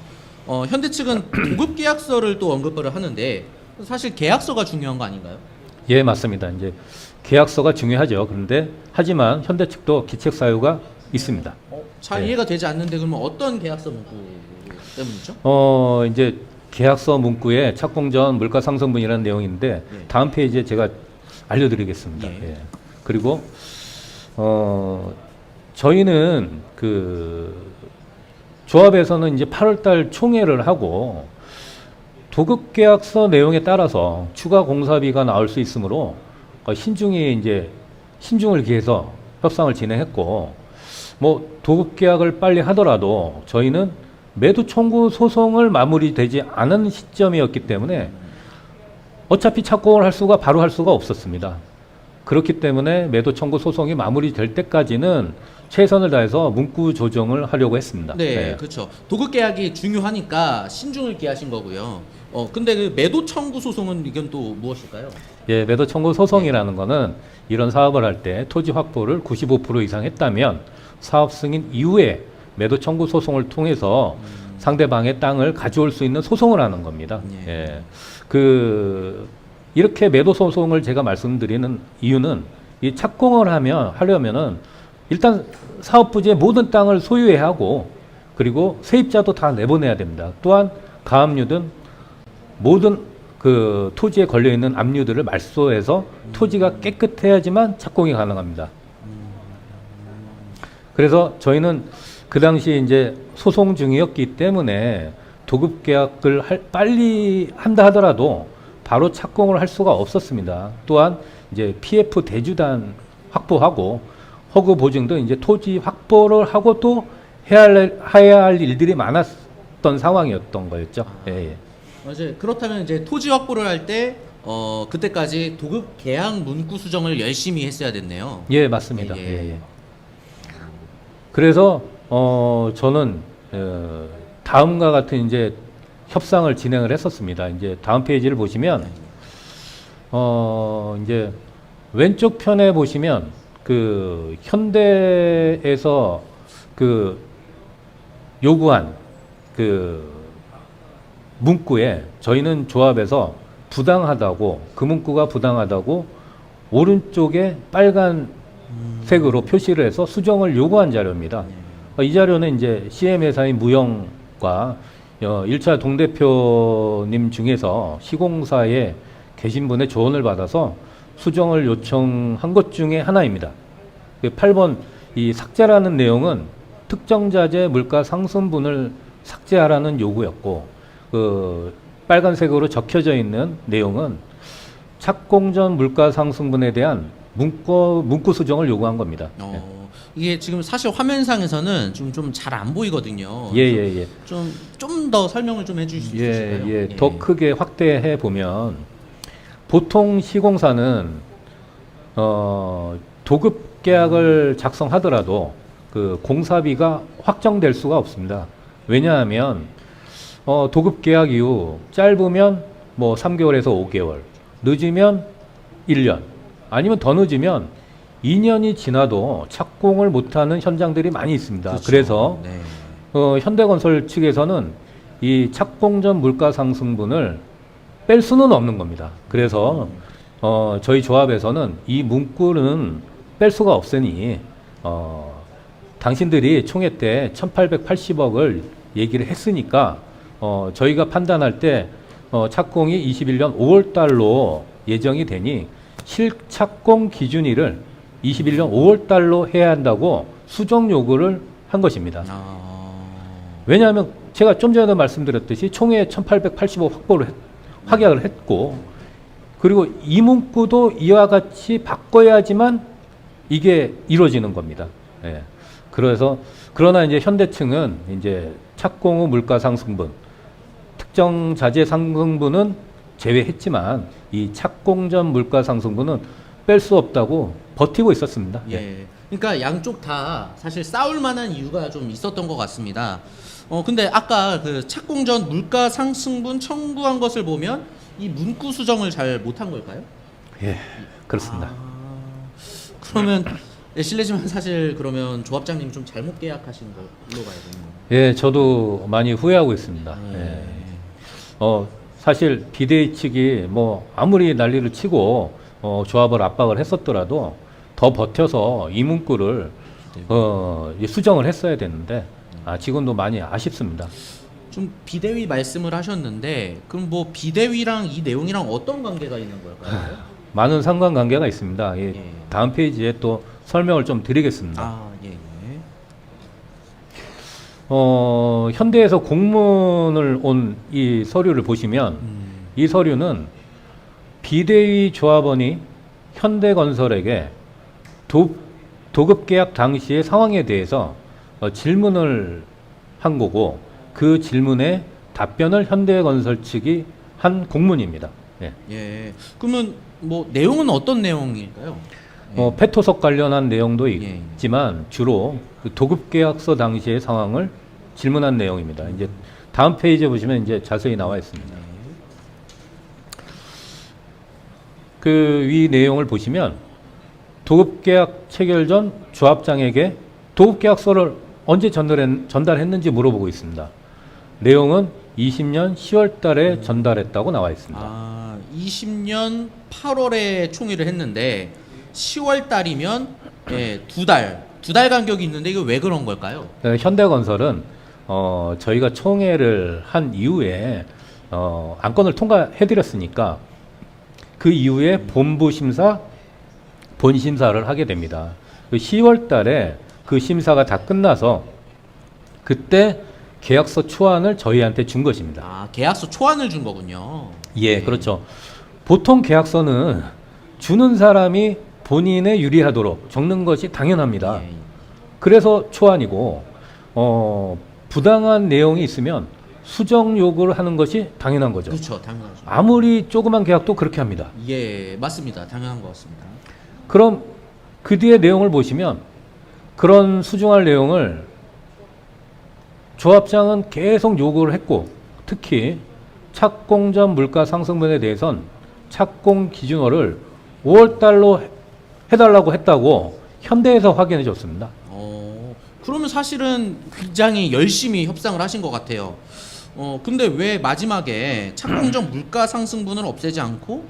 현대 측은 도급 계약서를 또 언급을 하는데 사실 계약서가 중요한 거 아닌가요? 예, 맞습니다. 이제 계약서가 중요하죠. 그런데 하지만 현대 측도 기책 사유가 있습니다. 잘 네. 이해가 되지 않는데 그러면 어떤 계약서 문구 때문이죠? 이제 계약서 문구에 착공 전 물가 상승분이라는 내용인데 예. 다음 페이지에 제가 알려드리겠습니다. 예. 예. 그리고 저희는 그 조합에서는 이제 8월달 총회를 하고 도급계약서 내용에 따라서 추가 공사비가 나올 수 있으므로 신중을 기해서 협상을 진행했고, 뭐 도급계약을 빨리 하더라도 저희는 매도 청구 소송을 마무리되지 않은 시점이었기 때문에 어차피 착공을 바로 할 수가 없었습니다. 그렇기 때문에 매도 청구 소송이 마무리될 때까지는 최선을 다해서 문구 조정을 하려고 했습니다. 네, 그렇죠. 도급 계약이 중요하니까 신중을 기하신 거고요. 근데 그 매도 청구 소송은 이건 또 무엇일까요? 예, 매도 청구 소송이라는 거는 이런 사업을 할 때 토지 확보를 95% 이상 했다면 사업 승인 이후에 매도 청구 소송을 통해서 상대방의 땅을 가져올 수 있는 소송을 하는 겁니다. 예. 이렇게 매도 소송을 제가 말씀드리는 이유는 이 착공을 하려면은 일단 사업 부지의 모든 땅을 소유해야 하고, 그리고 세입자도 다 내보내야 됩니다. 또한 가압류든 모든 그 토지에 걸려 있는 압류들을 말소해서 토지가 깨끗해야지만 착공이 가능합니다. 그래서 저희는 그 당시 이제 소송 중이었기 때문에 도급 계약을 빨리 한다 하더라도 바로 착공을 할 수가 없었습니다. 또한 이제 PF 대주단 확보하고 허그 보증도 이제 토지 확보를 하고 또 해야 할 일들이 많았던 상황이었던 거였죠. 예, 예. 맞아요. 그렇다면 이제 토지 확보를 할 때 그때까지 도급 계약 문구 수정을 열심히 했어야 됐네요. 예, 맞습니다. 예, 예. 예, 예. 그래서 저는 다음과 같은 이제 협상을 진행을 했었습니다. 이제 다음 페이지를 보시면 이제 왼쪽 편에 보시면 그 현대에서 그 요구한 그 문구에 저희는 조합에서 부당하다고, 그 문구가 부당하다고 오른쪽에 빨간 색으로 표시를 해서 수정을 요구한 자료입니다. 이 자료는 이제 CM회사인 무영과 1차 동대표님 중에서 시공사에 계신 분의 조언을 받아서 수정을 요청한 것 중에 하나입니다. 8번 이 삭제라는 내용은 특정 자재 물가 상승분을 삭제하라는 요구였고, 그 빨간색으로 적혀져 있는 내용은 착공 전 물가 상승분에 대한 문구 수정을 요구한 겁니다. 이게 지금 사실 화면상에서는 좀 잘 안 보이거든요. 예. 좀 더 설명을 좀 해주실 수 있을까요? 예. 더 크게 확대해 보면 보통 시공사는 도급 계약을 작성하더라도 그 공사비가 확정될 수가 없습니다. 왜냐하면 도급 계약 이후 짧으면 뭐 3개월에서 5개월, 늦으면 1년, 아니면 더 늦으면 2년이 지나도 착공을 못하는 현장들이 많이 있습니다. 그렇죠. 그래서 네. 현대건설 측에서는 이 착공 전 물가 상승분을 뺄 수는 없는 겁니다. 그래서 저희 조합에서는 이 문구는 뺄 수가 없으니 당신들이 총회 때 1,880억을 얘기를 했으니까 저희가 판단할 때 착공이 21년 5월 달로 예정이 되니 실착공 기준일을 21년 5월 달로 해야 한다고 수정 요구를 한 것입니다. 왜냐하면 제가 좀 전에도 말씀드렸듯이 총회 1,880억 확약을 했고, 그리고 이 문구도 이와 같이 바꿔야지만 이게 이루어지는 겁니다. 예. 그러나 이제 현대층은 이제 착공 후 물가 상승분, 특정 자재 상승분은 제외했지만 이 착공 전 물가 상승분은 뺄 수 없다고 버티고 있었습니다. 예. 그러니까 양쪽 다 사실 싸울 만한 이유가 좀 있었던 것 같습니다. 근데 아까 그 착공 전 물가 상승분 청구한 것을 보면 이 문구 수정을 잘 못한 걸까요? 예, 그렇습니다. 그러면 실례지만 사실 그러면 조합장님 좀 잘못 계약하신 걸로 가야 되는 거예요. 예, 저도 많이 후회하고 있습니다. 예. 사실 비대위 측이 뭐 아무리 난리를 치고 조합을 압박을 했었더라도 더 버텨서 이 문구를 수정을 했어야 되는데 지금도 많이 아쉽습니다. 좀 비대위 말씀을 하셨는데 그럼 뭐 비대위랑 이 내용이랑 어떤 관계가 있는 걸까요? 많은 상관관계가 있습니다. 예. 다음 페이지에 또 설명을 좀 드리겠습니다. 예. 현대에서 공문을 온 이 서류를 보시면 이 서류는 비대위 조합원이 현대건설에게 도급 계약 당시의 상황에 대해서 질문을 한 거고 그 질문에 답변을 현대건설 측이 한 공문입니다. 예. 예. 그러면 뭐 내용은 어떤 내용일까요? 페토석 관련한 내용도 예. 있지만 주로 그 도급 계약서 당시의 상황을 질문한 내용입니다. 이제 다음 페이지에 보시면 이제 자세히 나와 있습니다. 그 위 내용을 보시면 도급 계약 체결 전 조합장에게 도급 계약서를 언제 전달했는지 물어보고 있습니다. 내용은 20년 10월 달에 전달했다고 나와 있습니다. 아, 20년 8월에 총회를 했는데 10월 달이면 예, 두 달 간격이 있는데 이거 왜 그런 걸까요? 현대건설은 저희가 총회를 한 이후에 안건을 통과해드렸으니까 그 이후에 본부 심사, 본심사를 하게 됩니다. 10월 달에 그 심사가 다 끝나서 그때 계약서 초안을 저희한테 준 것입니다. 아, 계약서 초안을 준 거군요. 예, 그렇죠. 보통 계약서는 주는 사람이 본인에 유리하도록 적는 것이 당연합니다. 예, 예. 그래서 초안이고 부당한 내용이 있으면 수정 요구를 하는 것이 당연한 거죠. 그렇죠, 당연하죠. 아무리 조그만 계약도 그렇게 합니다. 예, 맞습니다. 당연한 것 같습니다. 그럼 그 뒤에 내용을 보시면 그런 수정할 내용을 조합장은 계속 요구를 했고 특히 착공전 물가 상승분에 대해선 착공 기준어를 5월 달로 해달라고 했다고 현대에서 확인해 줬습니다. 그러면 사실은 굉장히 열심히 협상을 하신 것 같아요. 근데 왜 마지막에 착공전 물가 상승분을 없애지 않고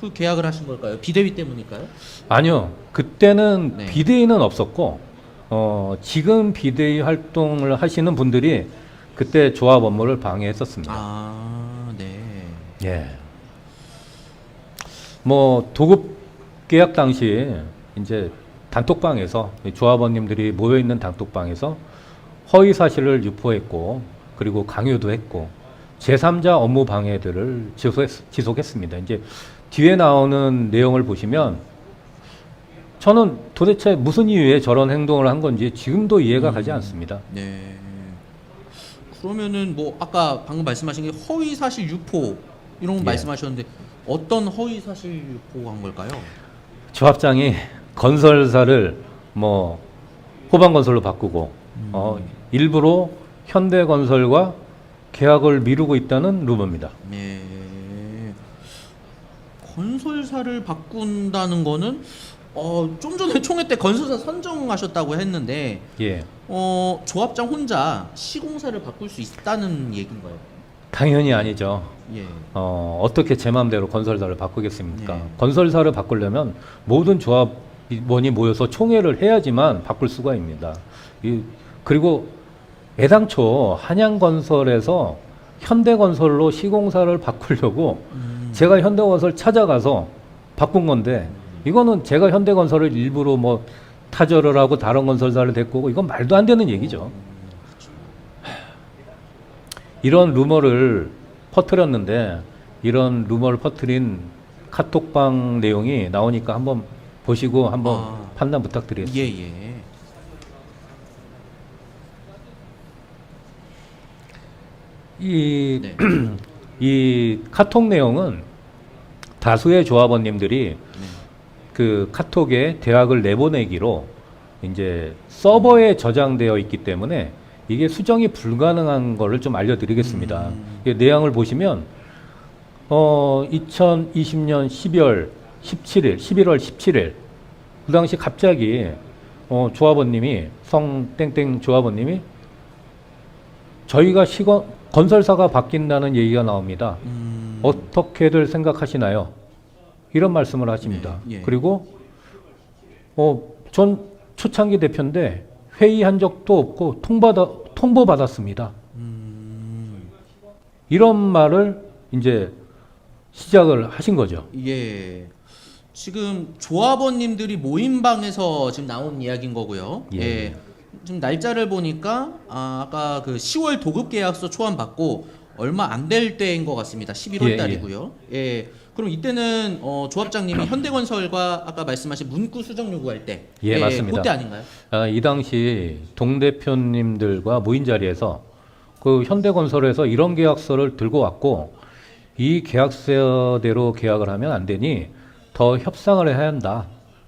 그 계약을 하신 걸까요? 비대위 때문일까요? 아니요. 그때는 네. 비대위는 없었고 지금 비대위 활동을 하시는 분들이 그때 조합 업무를 방해했었습니다. 아, 네. 예. 뭐 도급 계약 당시 이제 단톡방에서 조합원님들이 모여 있는 단톡방에서 허위 사실을 유포했고 그리고 강요도 했고 제3자 업무 방해들을 지속했습니다. 이제 뒤에 나오는 내용을 보시면 저는 도대체 무슨 이유에 저런 행동을 한 건지 지금도 이해가 가지 않습니다. 네. 그러면은 뭐 아까 방금 말씀하신 게 허위 사실 유포 이런 거 예. 말씀하셨는데 어떤 허위 사실 유포가 한 걸까요? 조합장이 건설사를 뭐 호반건설로 바꾸고 일부러 현대건설과 계약을 미루고 있다는 루머입니다. 네. 건설사를 바꾼다는 거는 좀 전에 총회 때 건설사 선정하셨다고 했는데 예, 조합장 혼자 시공사를 바꿀 수 있다는 얘기인가요? 당연히 아니죠. 예. 어떻게 제 마음대로 건설사를 바꾸겠습니까? 예. 건설사를 바꾸려면 모든 조합원이 모여서 총회를 해야지만 바꿀 수가 있습니다. 그리고 애당초 한양건설에서 현대건설로 시공사를 바꾸려고 제가 현대건설 찾아가서 바꾼 건데 이거는 제가 현대건설을 일부러 뭐 타절을 하고 다른 건설사를 데리고 오고 이건 말도 안 되는 얘기죠. 이런 루머를 퍼뜨렸는데 이런 루머를 퍼뜨린 카톡방 내용이 나오니까 한번 보시고 한번 판단 부탁드리겠습니다. 예, 예. 이, 네. 이 카톡 내용은 다수의 조합원님들이 그 카톡에 대학을 내보내기로 이제 서버에 저장되어 있기 때문에 이게 수정이 불가능한 거를 좀 알려드리겠습니다. 이 내용을 보시면 2020년 11월 17일 그 당시 갑자기 조합원님이 성땡땡 조합원님이 저희가 건설사가 바뀐다는 얘기가 나옵니다. 어떻게들 생각하시나요? 이런 말씀을 하십니다. 네, 예. 그리고 전 초창기 대표인데 회의한 적도 없고 통보받았습니다. 이런 말을 이제 시작을 하신 거죠. 예. 지금 조합원님들이 모임방에서 지금 나온 이야기인 거고요. 예. 예. 지금 날짜를 보니까 아까 그 10월 도급 계약서 초안 받고 얼마 안 될 때인 것 같습니다. 11월 예, 달이고요. 예. 그럼 이때는 조합장님이 현대건설과 아까 말씀하신 문구 수정 요구할 때, 예, 맞습니다. 그때 아닌가요? 이 당시 동 대표님들과 모인 자리에서 그 현대건설에서 이런 계약서를 들고 왔고 이 계약서대로 계약을 하면 안 되니 더 협상을 해야 한다.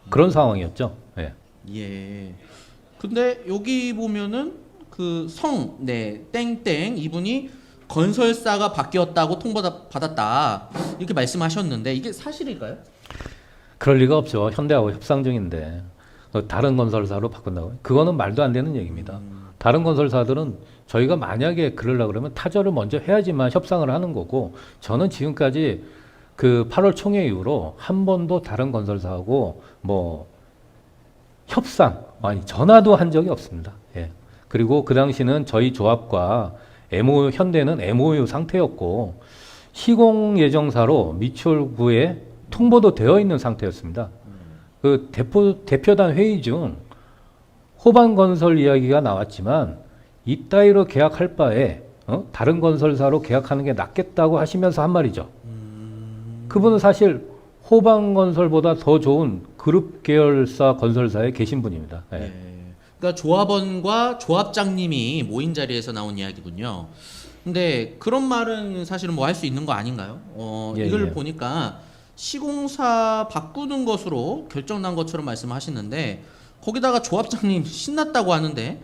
그런 상황이었죠. 예. 예. 근데 여기 보면은 그 땡땡 이분이 건설사가 바뀌었다고 통보받았다 이렇게 말씀하셨는데 이게 사실일까요? 그럴 리가 없죠. 현대하고 협상 중인데 다른 건설사로 바꾼다고. 그거는 말도 안 되는 얘기입니다. 다른 건설사들은 저희가 만약에 그러려고 그러면 타결을 먼저 해야지만 협상을 하는 거고 저는 지금까지 그 8월 총회 이후로 한 번도 다른 건설사하고 뭐 협상, 아니 전화도 한 적이 없습니다. 예. 그리고 그 당시는 저희 조합과 현대는 MOU 상태였고 시공 예정사로 미추홀구에 통보도 되어 있는 상태였습니다. 그 대표단 회의 중 호반 건설 이야기가 나왔지만 이따위로 계약할 바에 다른 건설사로 계약하는 게 낫겠다고 하시면서 한 말이죠. 그분은 사실 호반 건설보다 더 좋은 그룹 계열사 건설사에 계신 분입니다. 예. 예. 그러니까 조합원과 조합장님이 모인 자리에서 나온 이야기군요. 근데 그런 말은 사실은 뭐 할 수 있는 거 아닌가요? 예, 이걸 예. 보니까 시공사 바꾸는 것으로 결정난 것처럼 말씀하시는데 거기다가 조합장님 신났다고 하는데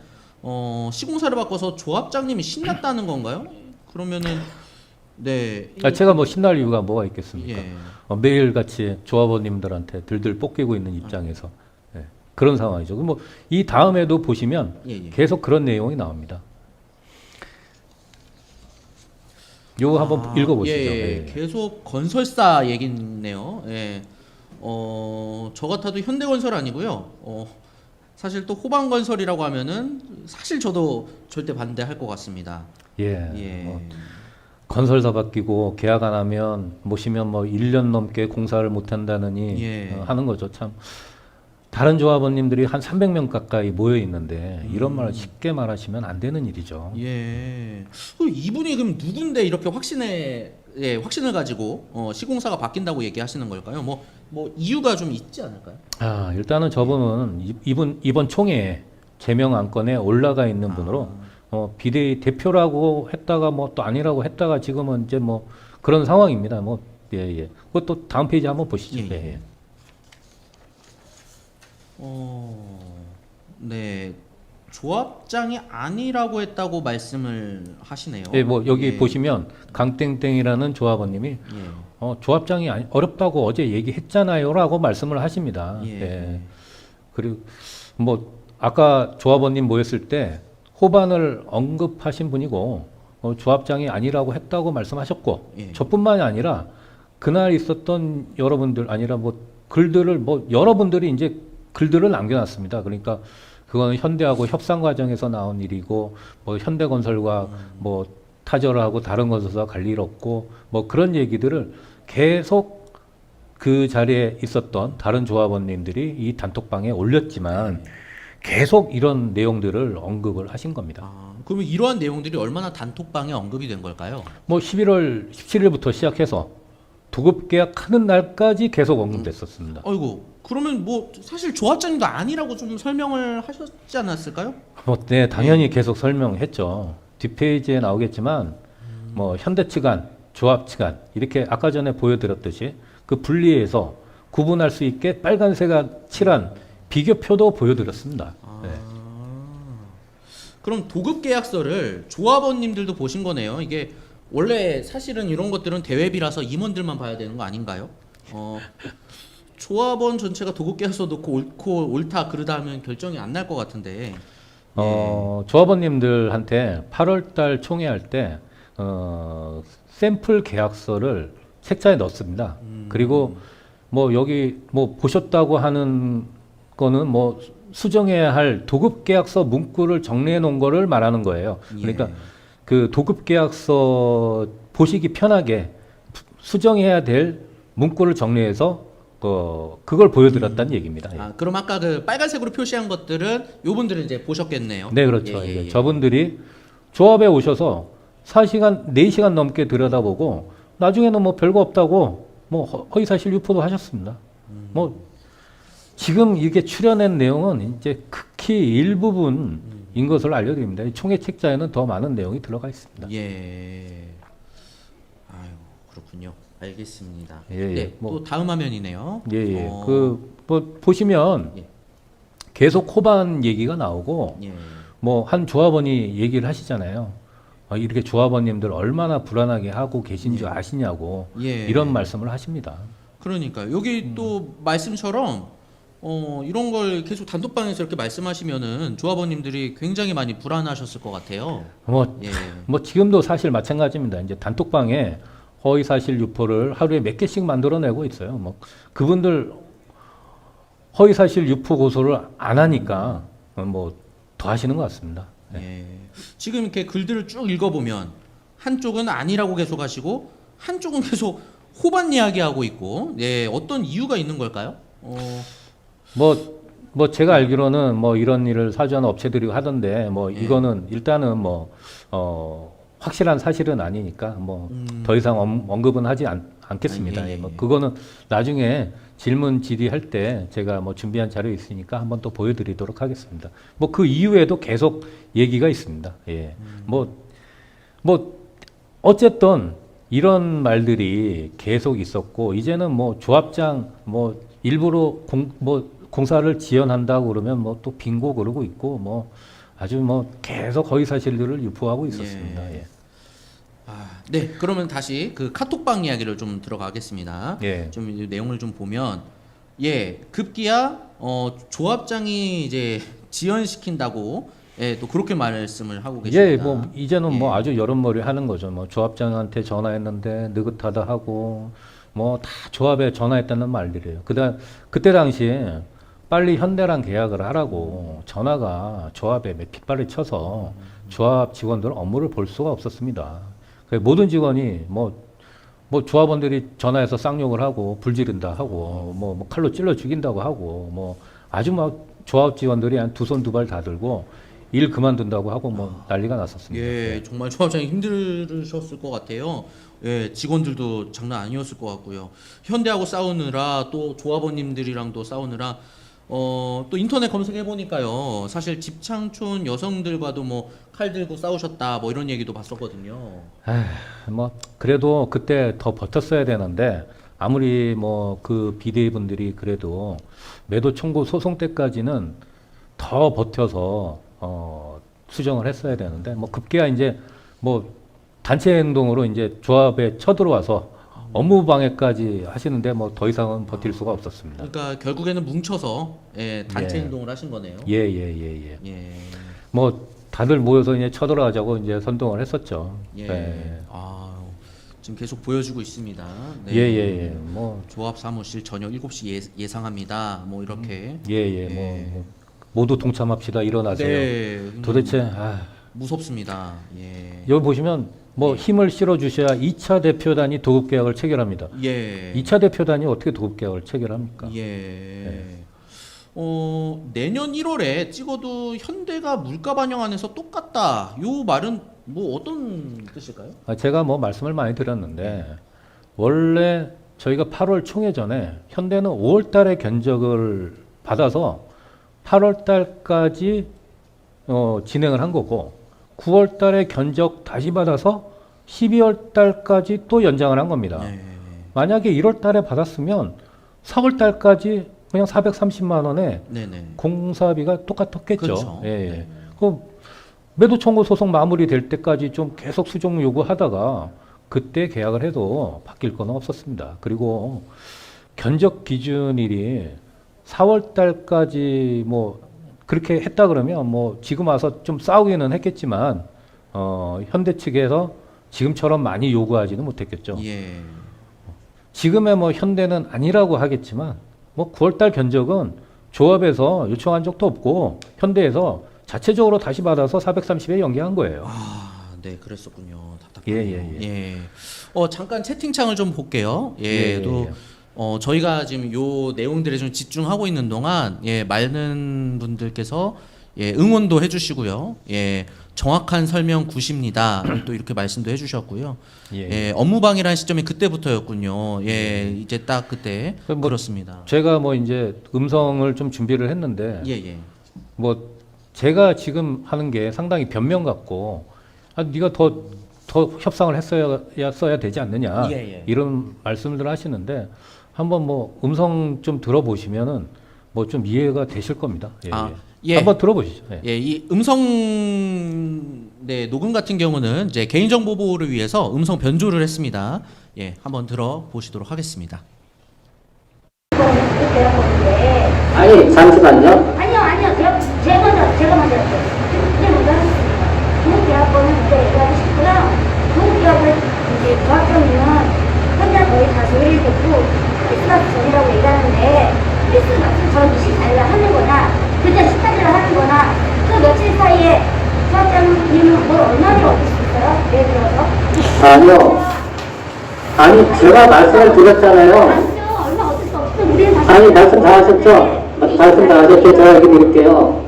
시공사를 바꿔서 조합장님이 신났다는 건가요? 그러면은 네. 제가 뭐 신날 이유가 뭐가 있겠습니까? 예. 매일같이 조합원님들한테 들들 볶이고 있는 입장에서 예, 그런 상황이죠. 뭐 이 다음에도 보시면 예. 계속 그런 내용이 나옵니다. 요거 한번 읽어보시죠. 예. 예. 계속 건설사 얘기네요. 예. 저 같아도 현대건설 아니고요. 사실 또 호반건설이라고 하면은 사실 저도 절대 반대할 것 같습니다. 예. 예. 뭐 건설사 바뀌고 계약 안 하면 모시면 뭐 1년 넘게 공사를 못 한다느니 예. 하는 거죠. 참 다른 조합원님들이 한 300명 가까이 모여 있는데 이런 말을 쉽게 말하시면 안 되는 일이죠. 예. 이분이 그럼 누군데 이렇게 확신을 가지고 시공사가 바뀐다고 얘기하시는 걸까요? 뭐 이유가 좀 있지 않을까요? 일단은 저분은 이번 총회에 제명 안건에 올라가 있는 분으로 비대위 대표라고 했다가 뭐 또 아니라고 했다가 지금은 이제 뭐 그런 상황입니다. 뭐 예. 그것도 다음 페이지 한번 보시죠. 예. 예. 네. 조합장이 아니라고 했다고 말씀을 하시네요. 예, 뭐 여기 예. 보시면 강땡땡이라는 조합원님이 예. 조합장이 어렵다고 어제 얘기했잖아요라고 말씀을 하십니다. 예. 예. 그리고 뭐 아까 조합원님 모였을 때 호반을 언급하신 분이고 조합장이 아니라고 했다고 말씀하셨고 예. 저뿐만이 아니라 그날 있었던 여러분들 아니라 뭐 글들을 뭐 여러분들이 이제 글들을 남겨놨습니다. 그러니까 그거는 현대하고 협상 과정에서 나온 일이고 뭐 현대건설과 뭐 타결을 하고 다른 건설사 갈 일 없고 뭐 그런 얘기들을 계속 그 자리에 있었던 다른 조합원님들이 이 단톡방에 올렸지만 계속 이런 내용들을 언급을 하신 겁니다. 그러면 이러한 내용들이 얼마나 단톡방에 언급이 된 걸까요? 뭐 11월 17일부터 시작해서 도급 계약하는 날까지 계속 언급됐었습니다. 아이고, 그러면 뭐 사실 조합장님도 아니라고 좀 설명을 하셨지 않았을까요? 네, 당연히 계속 설명했죠. 뒷페이지에 나오겠지만 뭐 현대 측안, 조합 측안 이렇게 아까 전에 보여드렸듯이 그 분리해서 구분할 수 있게 빨간색과 칠한 비교표도 보여드렸습니다. 네. 그럼 도급 계약서를 조합원님들도 보신 거네요. 이게 원래 사실은 이런 것들은 대회비라서 임원들만 봐야 되는 거 아닌가요? 조합원 전체가 도급 계약서 놓고 옳고 옳다 그러다 하면 결정이 안 날 것 같은데. 조합원님들한테 8월달 총회할 때 샘플 계약서를 책자에 넣습니다. 그리고 뭐 여기 뭐 보셨다고 하는 거는 뭐 수정해야 할 도급 계약서 문구를 정리해 놓은 거를 말하는 거예요. 그러니까 그 도급 계약서 보시기 편하게 수정해야 될 문구를 정리해서 그걸 보여드렸다는 얘기입니다. 예. 아, 그럼 아까 그 빨간색으로 표시한 것들은 요분들은 이제 보셨겠네요. 네, 그렇죠. 예, 예, 예. 저분들이 조합에 오셔서 4시간, 4시간 넘게 들여다보고 나중에는 뭐 별거 없다고 뭐 허위사실 유포도 하셨습니다. 뭐 지금 이게 출연한 내용은 이제 극히 일부분인 것을 알려드립니다. 이 총회 책자에는 더 많은 내용이 들어가 있습니다. 예. 아유, 그렇군요. 알겠습니다. 예, 예. 네, 뭐- 또 다음 화면이네요. 예, 예. 뭐 보시면 예. 계속 코반 얘기가 나오고 예. 뭐 한 조합원이 얘기를 하시잖아요. 이렇게 조합원님들 얼마나 불안하게 하고 계신 줄 아시냐고 예. 이런 말씀을 하십니다. 그러니까 여기 또 말씀처럼 이런 걸 계속 단톡방에서 이렇게 말씀하시면은 조합원님들이 굉장히 많이 불안하셨을 것 같아요. 뭐, 예. 뭐 지금도 사실 마찬가지입니다. 이제 단톡방에 허위 사실 유포를 하루에 몇 개씩 만들어내고 있어요. 뭐 그분들 허위 사실 유포 고소를 안 하니까 뭐 더 하시는 것 같습니다. 예. 지금 이렇게 글들을 쭉 읽어보면 한쪽은 아니라고 계속 하시고 한쪽은 계속 호반 이야기하고 있고, 예, 어떤 이유가 있는 걸까요? 뭐 제가 알기로는 뭐 이런 일을 사주하는 업체들이 하던데 뭐 예. 이거는 일단은 뭐 확실한 사실은 아니니까 뭐 더 이상 언급은 하지 않겠습니다. 아, 예, 예, 뭐 예. 그거는 나중에 질문 질의할 때 제가 뭐 준비한 자료 있으니까 한번 또 보여드리도록 하겠습니다. 뭐 그 이후에도 계속 얘기가 있습니다. 예. 뭐 어쨌든 이런 말들이 계속 있었고 이제는 뭐 조합장 뭐 일부러 공사를 지연한다고 그러면 뭐 또 빙고 그러고 있고 뭐 아주 뭐 계속 허위 사실들을 유포하고 있었습니다. 예. 아, 네, 그러면 다시 그 카톡방 이야기를 좀 들어가겠습니다. 예. 좀 이 내용을 좀 보면, 예, 급기야 조합장이 이제 지연시킨다고, 예, 또 그렇게 말씀을 하고 계십니다. 예, 뭐 이제는 예. 뭐 아주 여론몰이 하는 거죠. 뭐 조합장한테 전화했는데 느긋하다 하고 뭐 다 조합에 전화했다는 말들이에요. 그때 당시에 빨리 현대랑 계약을 하라고 전화가 조합에 핏발을 쳐서 조합 직원들 업무를 볼 수가 없었습니다. 그래서 모든 직원이 뭐 조합원들이 전화해서 쌍욕을 하고 불지른다 하고 뭐 칼로 찔러 죽인다고 하고 뭐 아주 막 조합 직원들이 한 두 손 두 발 다 들고 일 그만둔다고 하고 뭐 난리가 났었습니다. 예, 정말 조합장이 힘들으셨을 것 같아요. 예, 직원들도 장난 아니었을 것 같고요. 현대하고 싸우느라 또 조합원님들이랑도 싸우느라 또 인터넷 검색해 보니까요. 사실 집창촌 여성들과도 뭐 칼 들고 싸우셨다 뭐 이런 얘기도 봤었거든요. 뭐 그래도 그때 더 버텼어야 되는데 아무리 뭐 그 비대위분들이 그래도 매도 청구 소송 때까지는 더 버텨서 수정을 했어야 되는데 뭐 급기야 이제 뭐 단체 행동으로 이제 조합에 쳐들어와서 업무 방해까지 하시는데 뭐 더 이상은 버틸 수가 없었습니다. 그러니까 결국에는 뭉쳐서 예, 단체 예. 행동을 하신 거네요. 예. 예. 뭐 다들 모여서 이제 쳐들어가자고 이제 선동을 했었죠. 예. 네. 아, 지금 계속 보여주고 있습니다. 네. 예. 뭐 조합 사무실 저녁 7시 예상합니다. 뭐 이렇게. 예. 뭐 모두 동참합시다. 일어나세요. 네. 도대체 무섭습니다. 예. 여기 보시면 뭐 힘을 실어 주셔야 2차 대표단이 도급 계약을 체결합니다. 예. 2차 대표단이 어떻게 도급 계약을 체결합니까? 예. 내년 1월에 찍어도 현대가 물가 반영 안에서 똑같다. 요 말은 뭐 어떤 뜻일까요? 제가 뭐 말씀을 많이 드렸는데 원래 저희가 8월 총회 전에 현대는 5월 달에 견적을 받아서 8월 달까지 진행을 한 거고 9월 달에 견적 다시 받아서 12월 달까지 또 연장을 한 겁니다. 예. 만약에 1월 달에 받았으면 4월 달까지 그냥 430만 원에 네네. 공사비가 똑같았겠죠. 그렇죠. 예. 네. 그 매도 청구 소송 마무리될 때까지 좀 계속 수정 요구하다가 그때 계약을 해도 바뀔 건 없었습니다. 그리고 견적 기준일이 4월 달까지 뭐 그렇게 했다 그러면 뭐 지금 와서 좀 싸우기는 했겠지만 현대 측에서 지금처럼 많이 요구하지는 못했겠죠. 예. 지금의 뭐 현대는 아니라고 하겠지만 뭐 9월달 견적은 조합에서 요청한 적도 없고 현대에서 자체적으로 다시 받아서 430에 연계한 거예요. 아, 네, 그랬었군요. 답답하네요. 예. 잠깐 채팅창을 좀 볼게요. 예, 또 저희가 지금 요 내용들에 좀 집중하고 있는 동안 예, 많은 분들께서 예, 응원도 해주시고요. 예, 정확한 설명 굿입니다. 또 이렇게 말씀도 해주셨고요. 예. 예, 업무방이라는 시점이 그때부터였군요. 예, 이제 딱 그때 그렇습니다. 제가 뭐 이제 음성을 좀 준비를 했는데 예, 예. 뭐 제가 지금 하는 게 상당히 변명 같고 네가 더 협상을 써야 되지 않느냐 예, 예. 이런 말씀들 하시는데 한번 뭐 음성 좀 들어보시면은 뭐 좀 이해가 되실 겁니다. 예, 아, 예. 예. 한번 들어보시죠. 예. 예, 이 음성 네, 녹음 같은 경우는 이제 개인정보 보호를 위해서 음성 변조를 했습니다. 예, 한번 들어보시도록 하겠습니다. 아니 잠시만요. 아니요. 제가 먼저 할게요. 이제 먼저 하겠습니다. 국대학원은 이제 얘기하고 싶고요. 국대학원 이제 조합장님은 현재 거의 다 조율이 됐고 크리스마스 전이라고 얘기하는데 크리스마스 전 24일날 하는 거나 그때 18일날 하는 거나 그 며칠 사이에 조합장님은 뭘 얼마나 얻을 수 있어요? 예를 들어서 아니요. 아니 제가 말씀을 드렸잖아요. 아니죠. 얼마 얻을 수 없어. 우리는 다시 아니 말씀 다 하셨죠? 말씀 다 하셨죠? 제가 여기 드릴게요.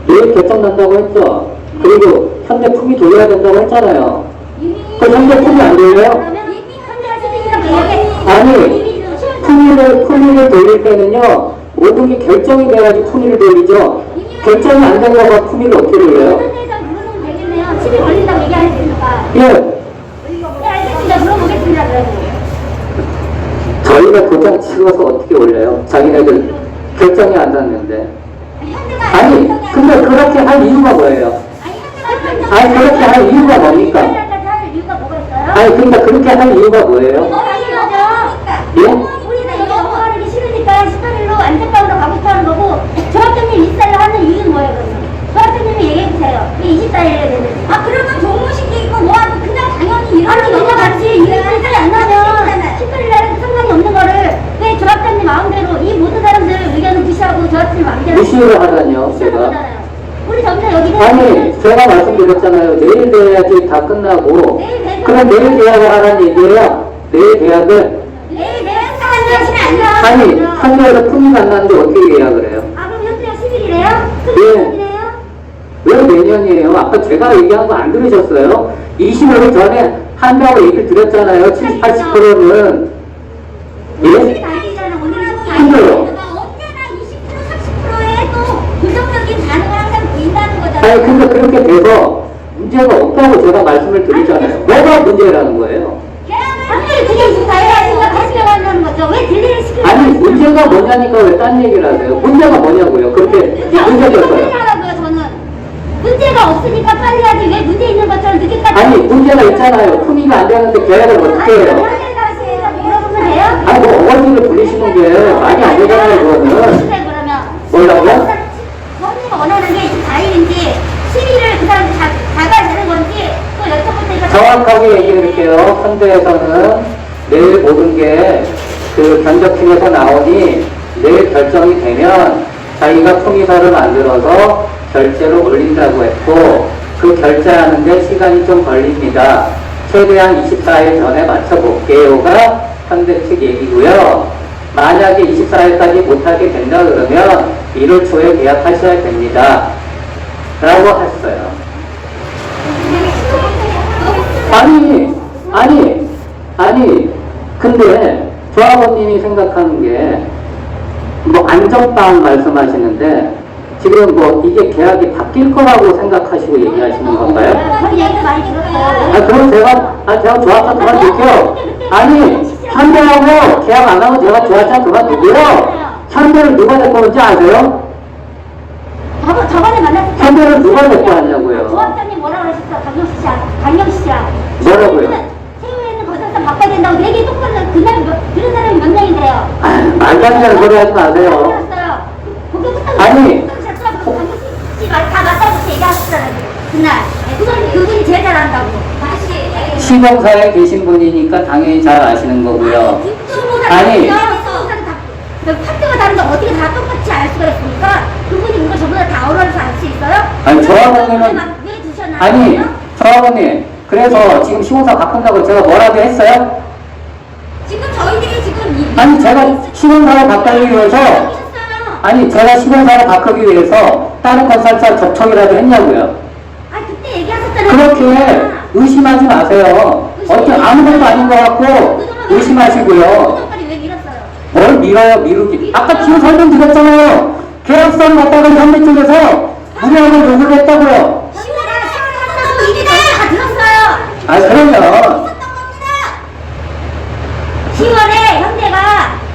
내일 결정난다고 했죠? 그리고 현대 품위 돌려야 된다고 했잖아요. 그 현대 품위 안 돌려요? 그러면 이미 현대가 아니 품위를 돌릴 때는요 모든 게 결정이 돼가지고 품위를 돌리죠. 결정이 안 된 거가 품위를 어떻게 돌려요? 현대에서 물어보면 되겠네요. 10일 걸린다고 얘기하는 되니까. 예. 네, 알겠습니다. 물어보겠습니다. 그러면. 저희가 도장 찍어서 어떻게 올려요? 자기네들 결정이 안 났는데. 현대가 아니 근데 그렇게 할 이유가 뭐예요? 아니 그렇게 할 이유가 뭡니까? 할 이유가 뭐가 있어요? 아니 그러니까 그렇게 할 이유가 뭐예요? 당연하죠. 예? 우리는 여기 넘어가기 싫으니까 18일로 안전빵으로 가고 싶어하는 거고 조합장님 24일로 하는 이유는 뭐예요 그러면? 조합장님이 얘기해주세요. 이게 24일에 되는지. 아 그러면 종무식도 있고 뭐하고 그냥 당연히 이런 거 같이 24일이 안 나면 18일에 상관이 없는 거를 왜 조합장님 마음대로 이 모든 사람들 의견을 무시하고 조합장님 마음대로 무시를 하다니요 제가. 우리 점점 여기 아니 제가 말씀드렸잖아요. 내일 돼야지 다 끝나고. 그럼 내일 계약을 하라는 얘기예요. 내일 계약을. 내일 하시면 안 돼요. 아니 현대에서 품위가 안 나는데 어떻게 계약을 해요? 아 그럼 현수야 10일이래요? 예. 왜 내년이에요? 아까 제가 얘기한 거 안 들으셨어요? 20일 전에 한다고 얘기를 드렸잖아요. 70, 80%는. 예? 힘들어요. 언제나 20% 30%의 또 긍정적인 반응을 항상 보인다는 거잖아요. 아니 근데 그렇게 돼서 문제가 없다고 제가 말씀을 드리잖아요. 뭐가 문제라는 거예요? 확실히 그게 24일이니까 다시 나간다는 거죠. 왜 딜레이를 시키는 아니 문제가 뭐냐니까 왜 딴 얘기를 하세요? 문제가 뭐냐고요? 그렇게 문제됐어요. 하라고요 저는. 문제가 없으니까 빨리 하지 왜 문제 있는 것처럼 늦게까지. 아니 문제가 있잖아요. 품위가 안 되는데 계약을 어떻게 해요? 물어보면 돼요? 아니 뭐 어머니를 부리시는 게 많이 안 되잖아요 그거는. 그러면. 뭐라고요? 본인이 원하는 게 24일인지 10일을 그 사람들 가봐야 되는 건지 또 여쭤볼 테니까. 정확하게 얘기해드릴게요. 현대에서는 내일 모든 게 그 견적팀에서 나오니 내일 결정이 되면 자기가 품위서를 만들어서 결제로 올린다고 했고 그 결제하는데 시간이 좀 걸립니다. 최대한 24일 전에 맞춰볼게요가 현대 측 얘기고요. 만약에 24일까지 못하게 된다 그러면 1월 초에 계약하셔야 됩니다. 라고 했어요. 아니 근데 조합원님이 생각하는 게 뭐 안전빵 말씀하시는데 지금 뭐 이게 계약이 바뀔 거라고 생각하시고 얘기하시는 건가요? 얘기를 많이 들었어요. 아 그럼 제가 조합장 그만둘게요. 아니 현대하고 계약 안 하고 제가 조합장 그만둘게요. 현대를 누가 데리고 오는지 아세요? 저번에 만났을 때 현대를 누가 데리고 왔냐고요? 조합장님 뭐라고 그러셨어? 강경식 씨야. 뭐라고요? 세우에는 거절상 바꿔야 된다고 내기 똑바로 그날 들은 사람이 몇 명인데요? 아, 말도 안 되는 소리 하지 마세요. 아니. 강경식 씨가 다 맞다고 얘기하셨잖아요. 그날. 그분이 제일 잘한다고. 다시. 시공사에 계신 분이니까 당연히 잘 아시는 거고요. 아니. 파트가 다른데 어떻게 다 똑같이 알 수가 있습니까? 그분이 이거 저보다 다 어려워서 알 수 있어요? 아니, 조합원님은 왜 두셨나요? 아니 조합원님 그래서 지금 시공사 바꾼다고 제가 뭐라도 했어요? 지금 저희들이 지금 아니 제가 신원사를 바꾸기 위해서 아니 제가 신원사를 바꾸기 위해서 다른 건설사 접촉이라도 했냐고요. 아 그때 얘기하셨잖아요. 그렇게 의심하지 마세요. 어떻게 아무것도 아닌 것 같고 의심하시고요. 그동안까지 왜 밀었어요? 뭘 밀어요, 미루기. 아까 지금 설명드렸잖아요. 계약서를 갖다가 현대 쪽에서 무리하게 요구를 했다고요. 10월에 이미 다 들었어요. 아, 그러면, 있었던 겁니다. 10월에 현대가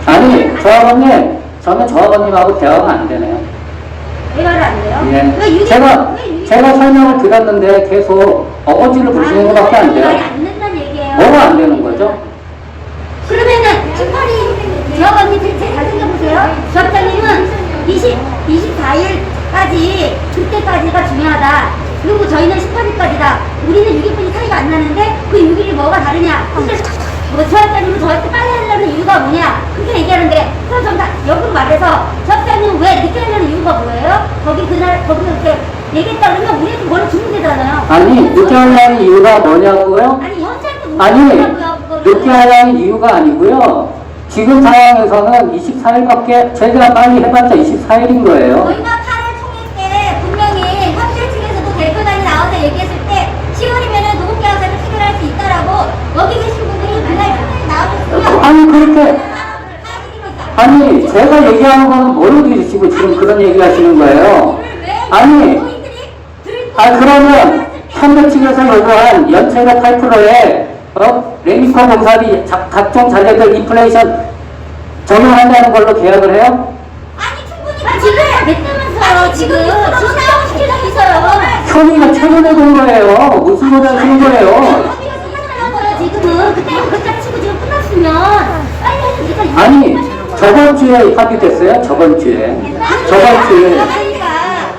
아니, 조합원님, 저는 조합원님하고 대화가 안 되네요. 왜 말을 안 돼요? 예. 왜 유기- 제가 왜 유기- 설명을 드렸는데 계속 어거지를 부르시는 것밖에 안 말이 돼요. 안 된다는 얘기예요. 뭐가 안 되는 거죠? 그러면은 심판이 조합원님 제 잘생겨보세요. 조합장님은 24일까지 그때까지가 중요하다. 그리고 저희는 18일까지다. 우리는 6일뿐이 차이가 안 나는데 그 6일이 뭐가 다르냐. 근데 뭐 조합장님은 저한테 빨리 하려는 이유가 뭐냐. 그렇게 얘기하는데 그럼 전 역으로 말해서 조합장님은 왜 늦게 하려는 이유가 뭐예요? 거기서 이렇게 얘기했다 그러면 우리는 뭘 주면 되잖아요. 아니, 늦게 하려는 이유가 뭐냐고요? 아니 현재한테 못 아니, 하냐고요, 그거를. 늦게 하려는 이유가 아니고요. 지금 상황에서는 24일밖에, 저희가 빨리 해봤자 24일인 거예요. 저희가 8월 총회 때 분명히 현대 측에서도 대표단이 나와서 얘기했을 때 10월이면은 노동계약서를 체결할 수 있다라고 여기 계신 분들이 그날 총회에 나오셨어요. 아니, 그렇게, 아니, 제가 얘기하는 거는 모르고 계시고 지금 그런 얘기 하시는 거예요. 아니, 그러면 현대 측에서 요구한 연체료 8%에 레미코 공사비 각종 자재들 인플레이션 적용한다는 걸로 계약을 해요? 아니 충분히 지금 냈다면서요. 지금 수사하고 시키고 있어요. 현이가 최근에 본 거예요. 무슨 소리 하시는 거예요? 지금은 그때 치고 지금 끝났으면 빨리 해서 우리가 아니, 저번 주에 합의됐어요? 저번 주에. 저번 주에.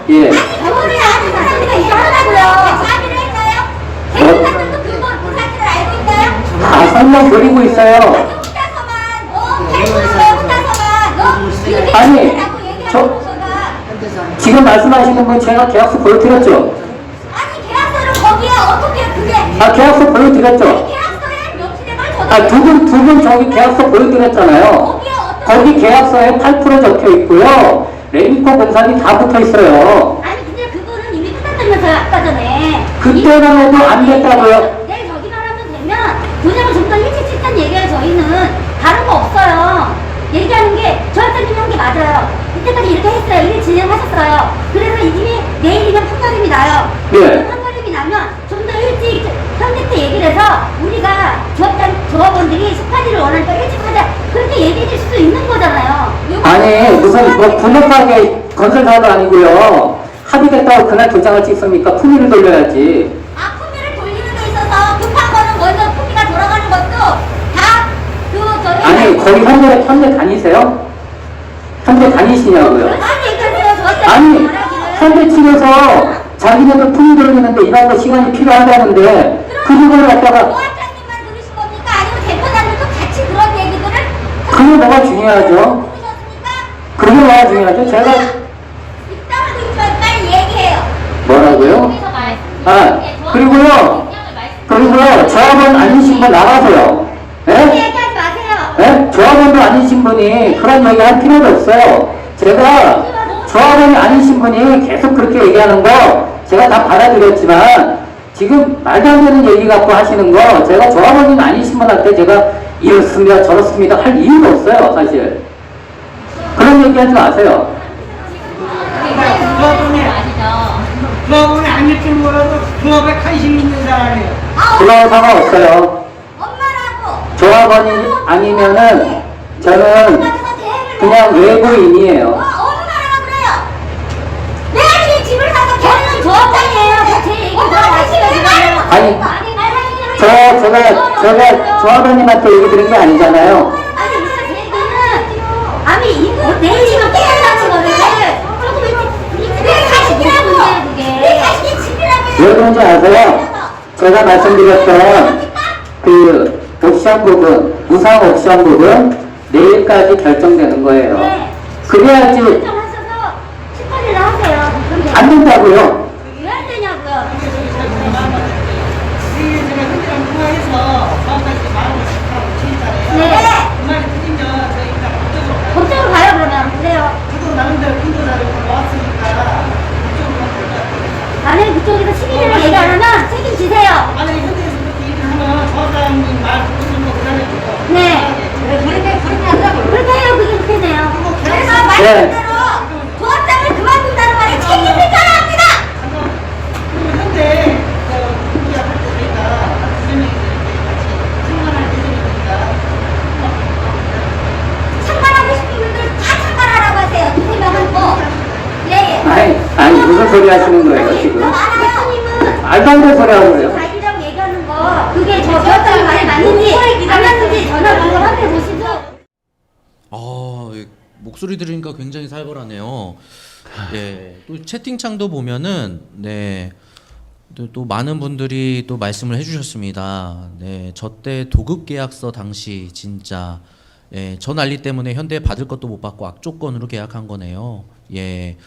예. 저번에 아는 사람들이 이제 하라고요. 합의를 했나요? 대표단도 그거 그 사실을 알고 있나요? 다 설명드리고 있어요. 아니, 지금 말씀하시는 분 제가 계약서 보여드렸죠? 아니 계약서를 거기에 어떻게 그게 계약서 보여드렸죠? 계약서에 명시된 걸 저도 두 분 저기 계약서 보여드렸잖아요. 거기 계약서에 8% 적혀 있고요. 레미코 공사비 다 붙어 있어요. 아니 근데 그거는 이미 끝났다면서요 아까 전에 그때만 해도 안 됐다고요. 내일 저기만 하면 되면 분양을 좀 더 일찍 찍자는 얘기예요. 저희는 다른 거 없어요. 얘기하는 게 저한테는 한 게 맞아요. 이때까지 이렇게 했어요. 이렇게 진행하셨어요. 그래서 이미 내일이면 판가름이 나요. 네. 판가름이 나면 좀 더 일찍 현대 때 얘기를 해서 우리가 조합원들이 18일을 원하니까 일찍 하자. 그렇게 얘기해 줄 수도 있는 거잖아요. 아니, 무슨 뭐 분업하게 건설사도 아니고요. 합의됐다고 그날 도장을 찍습니까? 품위를 돌려야지. 품위를 돌리는 데 있어서 급한 거는 먼저 품위가 돌아가는 것도 저희 아니, 거기 현대 다니세요? 현대 다니시냐고요? 아니 얘기하세요. 저한테 아니, 말하기를. 현대 측에서 자기네들 품위 돌리는데 이런 거 시간이 필요하다는데 그 부분을 갖다가 조합장님만 들으신 겁니까? 아니면 대표단들도 같이 그런 얘기들을 그게 뭐가 중요하죠? 들으셨습니까? 그게 뭐가 중요하죠? 제가 입장을 들으시면 빨리 얘기해요. 뭐라고요? 그래서 말씀. 그리고요, 조합원 아니신 분 나가세요. 예? 얘기하지 마세요. 예? 조합원도 아니신 분이 그런 얘기 할 필요도 없어요. 제가 조합원이 아니신 분이 계속 그렇게 얘기하는 거 제가 다 받아들였지만 지금 말도 안 되는 얘기 갖고 하시는 거 제가 조합원이 아니신 분한테 제가 이렇습니다 저렇습니다 할 이유가 없어요 사실. 그런 얘기 하지 마세요. 조합원이 아닐지는 몰라도 조합에 관심 있는 사람이에요. 그런 상관없어요. 엄마라고. 조합원이 아니면은 저는 그냥 외부인이에요. 엄마라고 그래요. 내가 이 집을 사서 걔는 조합장이에요. 제 얘기 들어가시면 아니, 제가 조합원님한테 얘기 드린 게 아니잖아요. 아니 무슨 얘기는 아니 이거 내일 집을 깨달라는 거를 조금 일찍 왜 자식이라고 왜 자식이 집이라고 왜 그런지 아세요? 제가 말씀드렸던 그 옵션 부분, 무상 옵션 부분 내일까지 결정되는 거예요. 그래야지 결정하셔서 18일에 하세요. 안 된다고요. 왜 안 되냐고요. 제가 현재랑 통화해서 사업할 때 마음을 하고 치잖아요. 네. 그 말이 틀리면 네. 조합장을 그만둔다는 말에 책임을 져야 합니다. 현대 공기할 때 저희가 분명히 상관할 예정입니다. 참관하고 싶은 분들 다 참관하라고 하세요. 2명은 뭐. 예. 아니, 무슨 소리 하시는 거예요, 지금? 아나님은 말도 안 되는 소리 하고 그래요. 자기랑 얘기하는 거 그게 저 조합장 말이 맞는지 안 맞는지 전화 그걸 한번 보시죠. 목소리 들으니까 굉장히 살벌하네요. 네, 또 채팅창도 보면은 네, 또 많은 분들이 또 말씀을 해주셨습니다. 네, 저 때 도급 계약서 당시 진짜 저 난리 때문에 현대 받을 것도 못 받고 악조건으로 계약한 거네요. 예,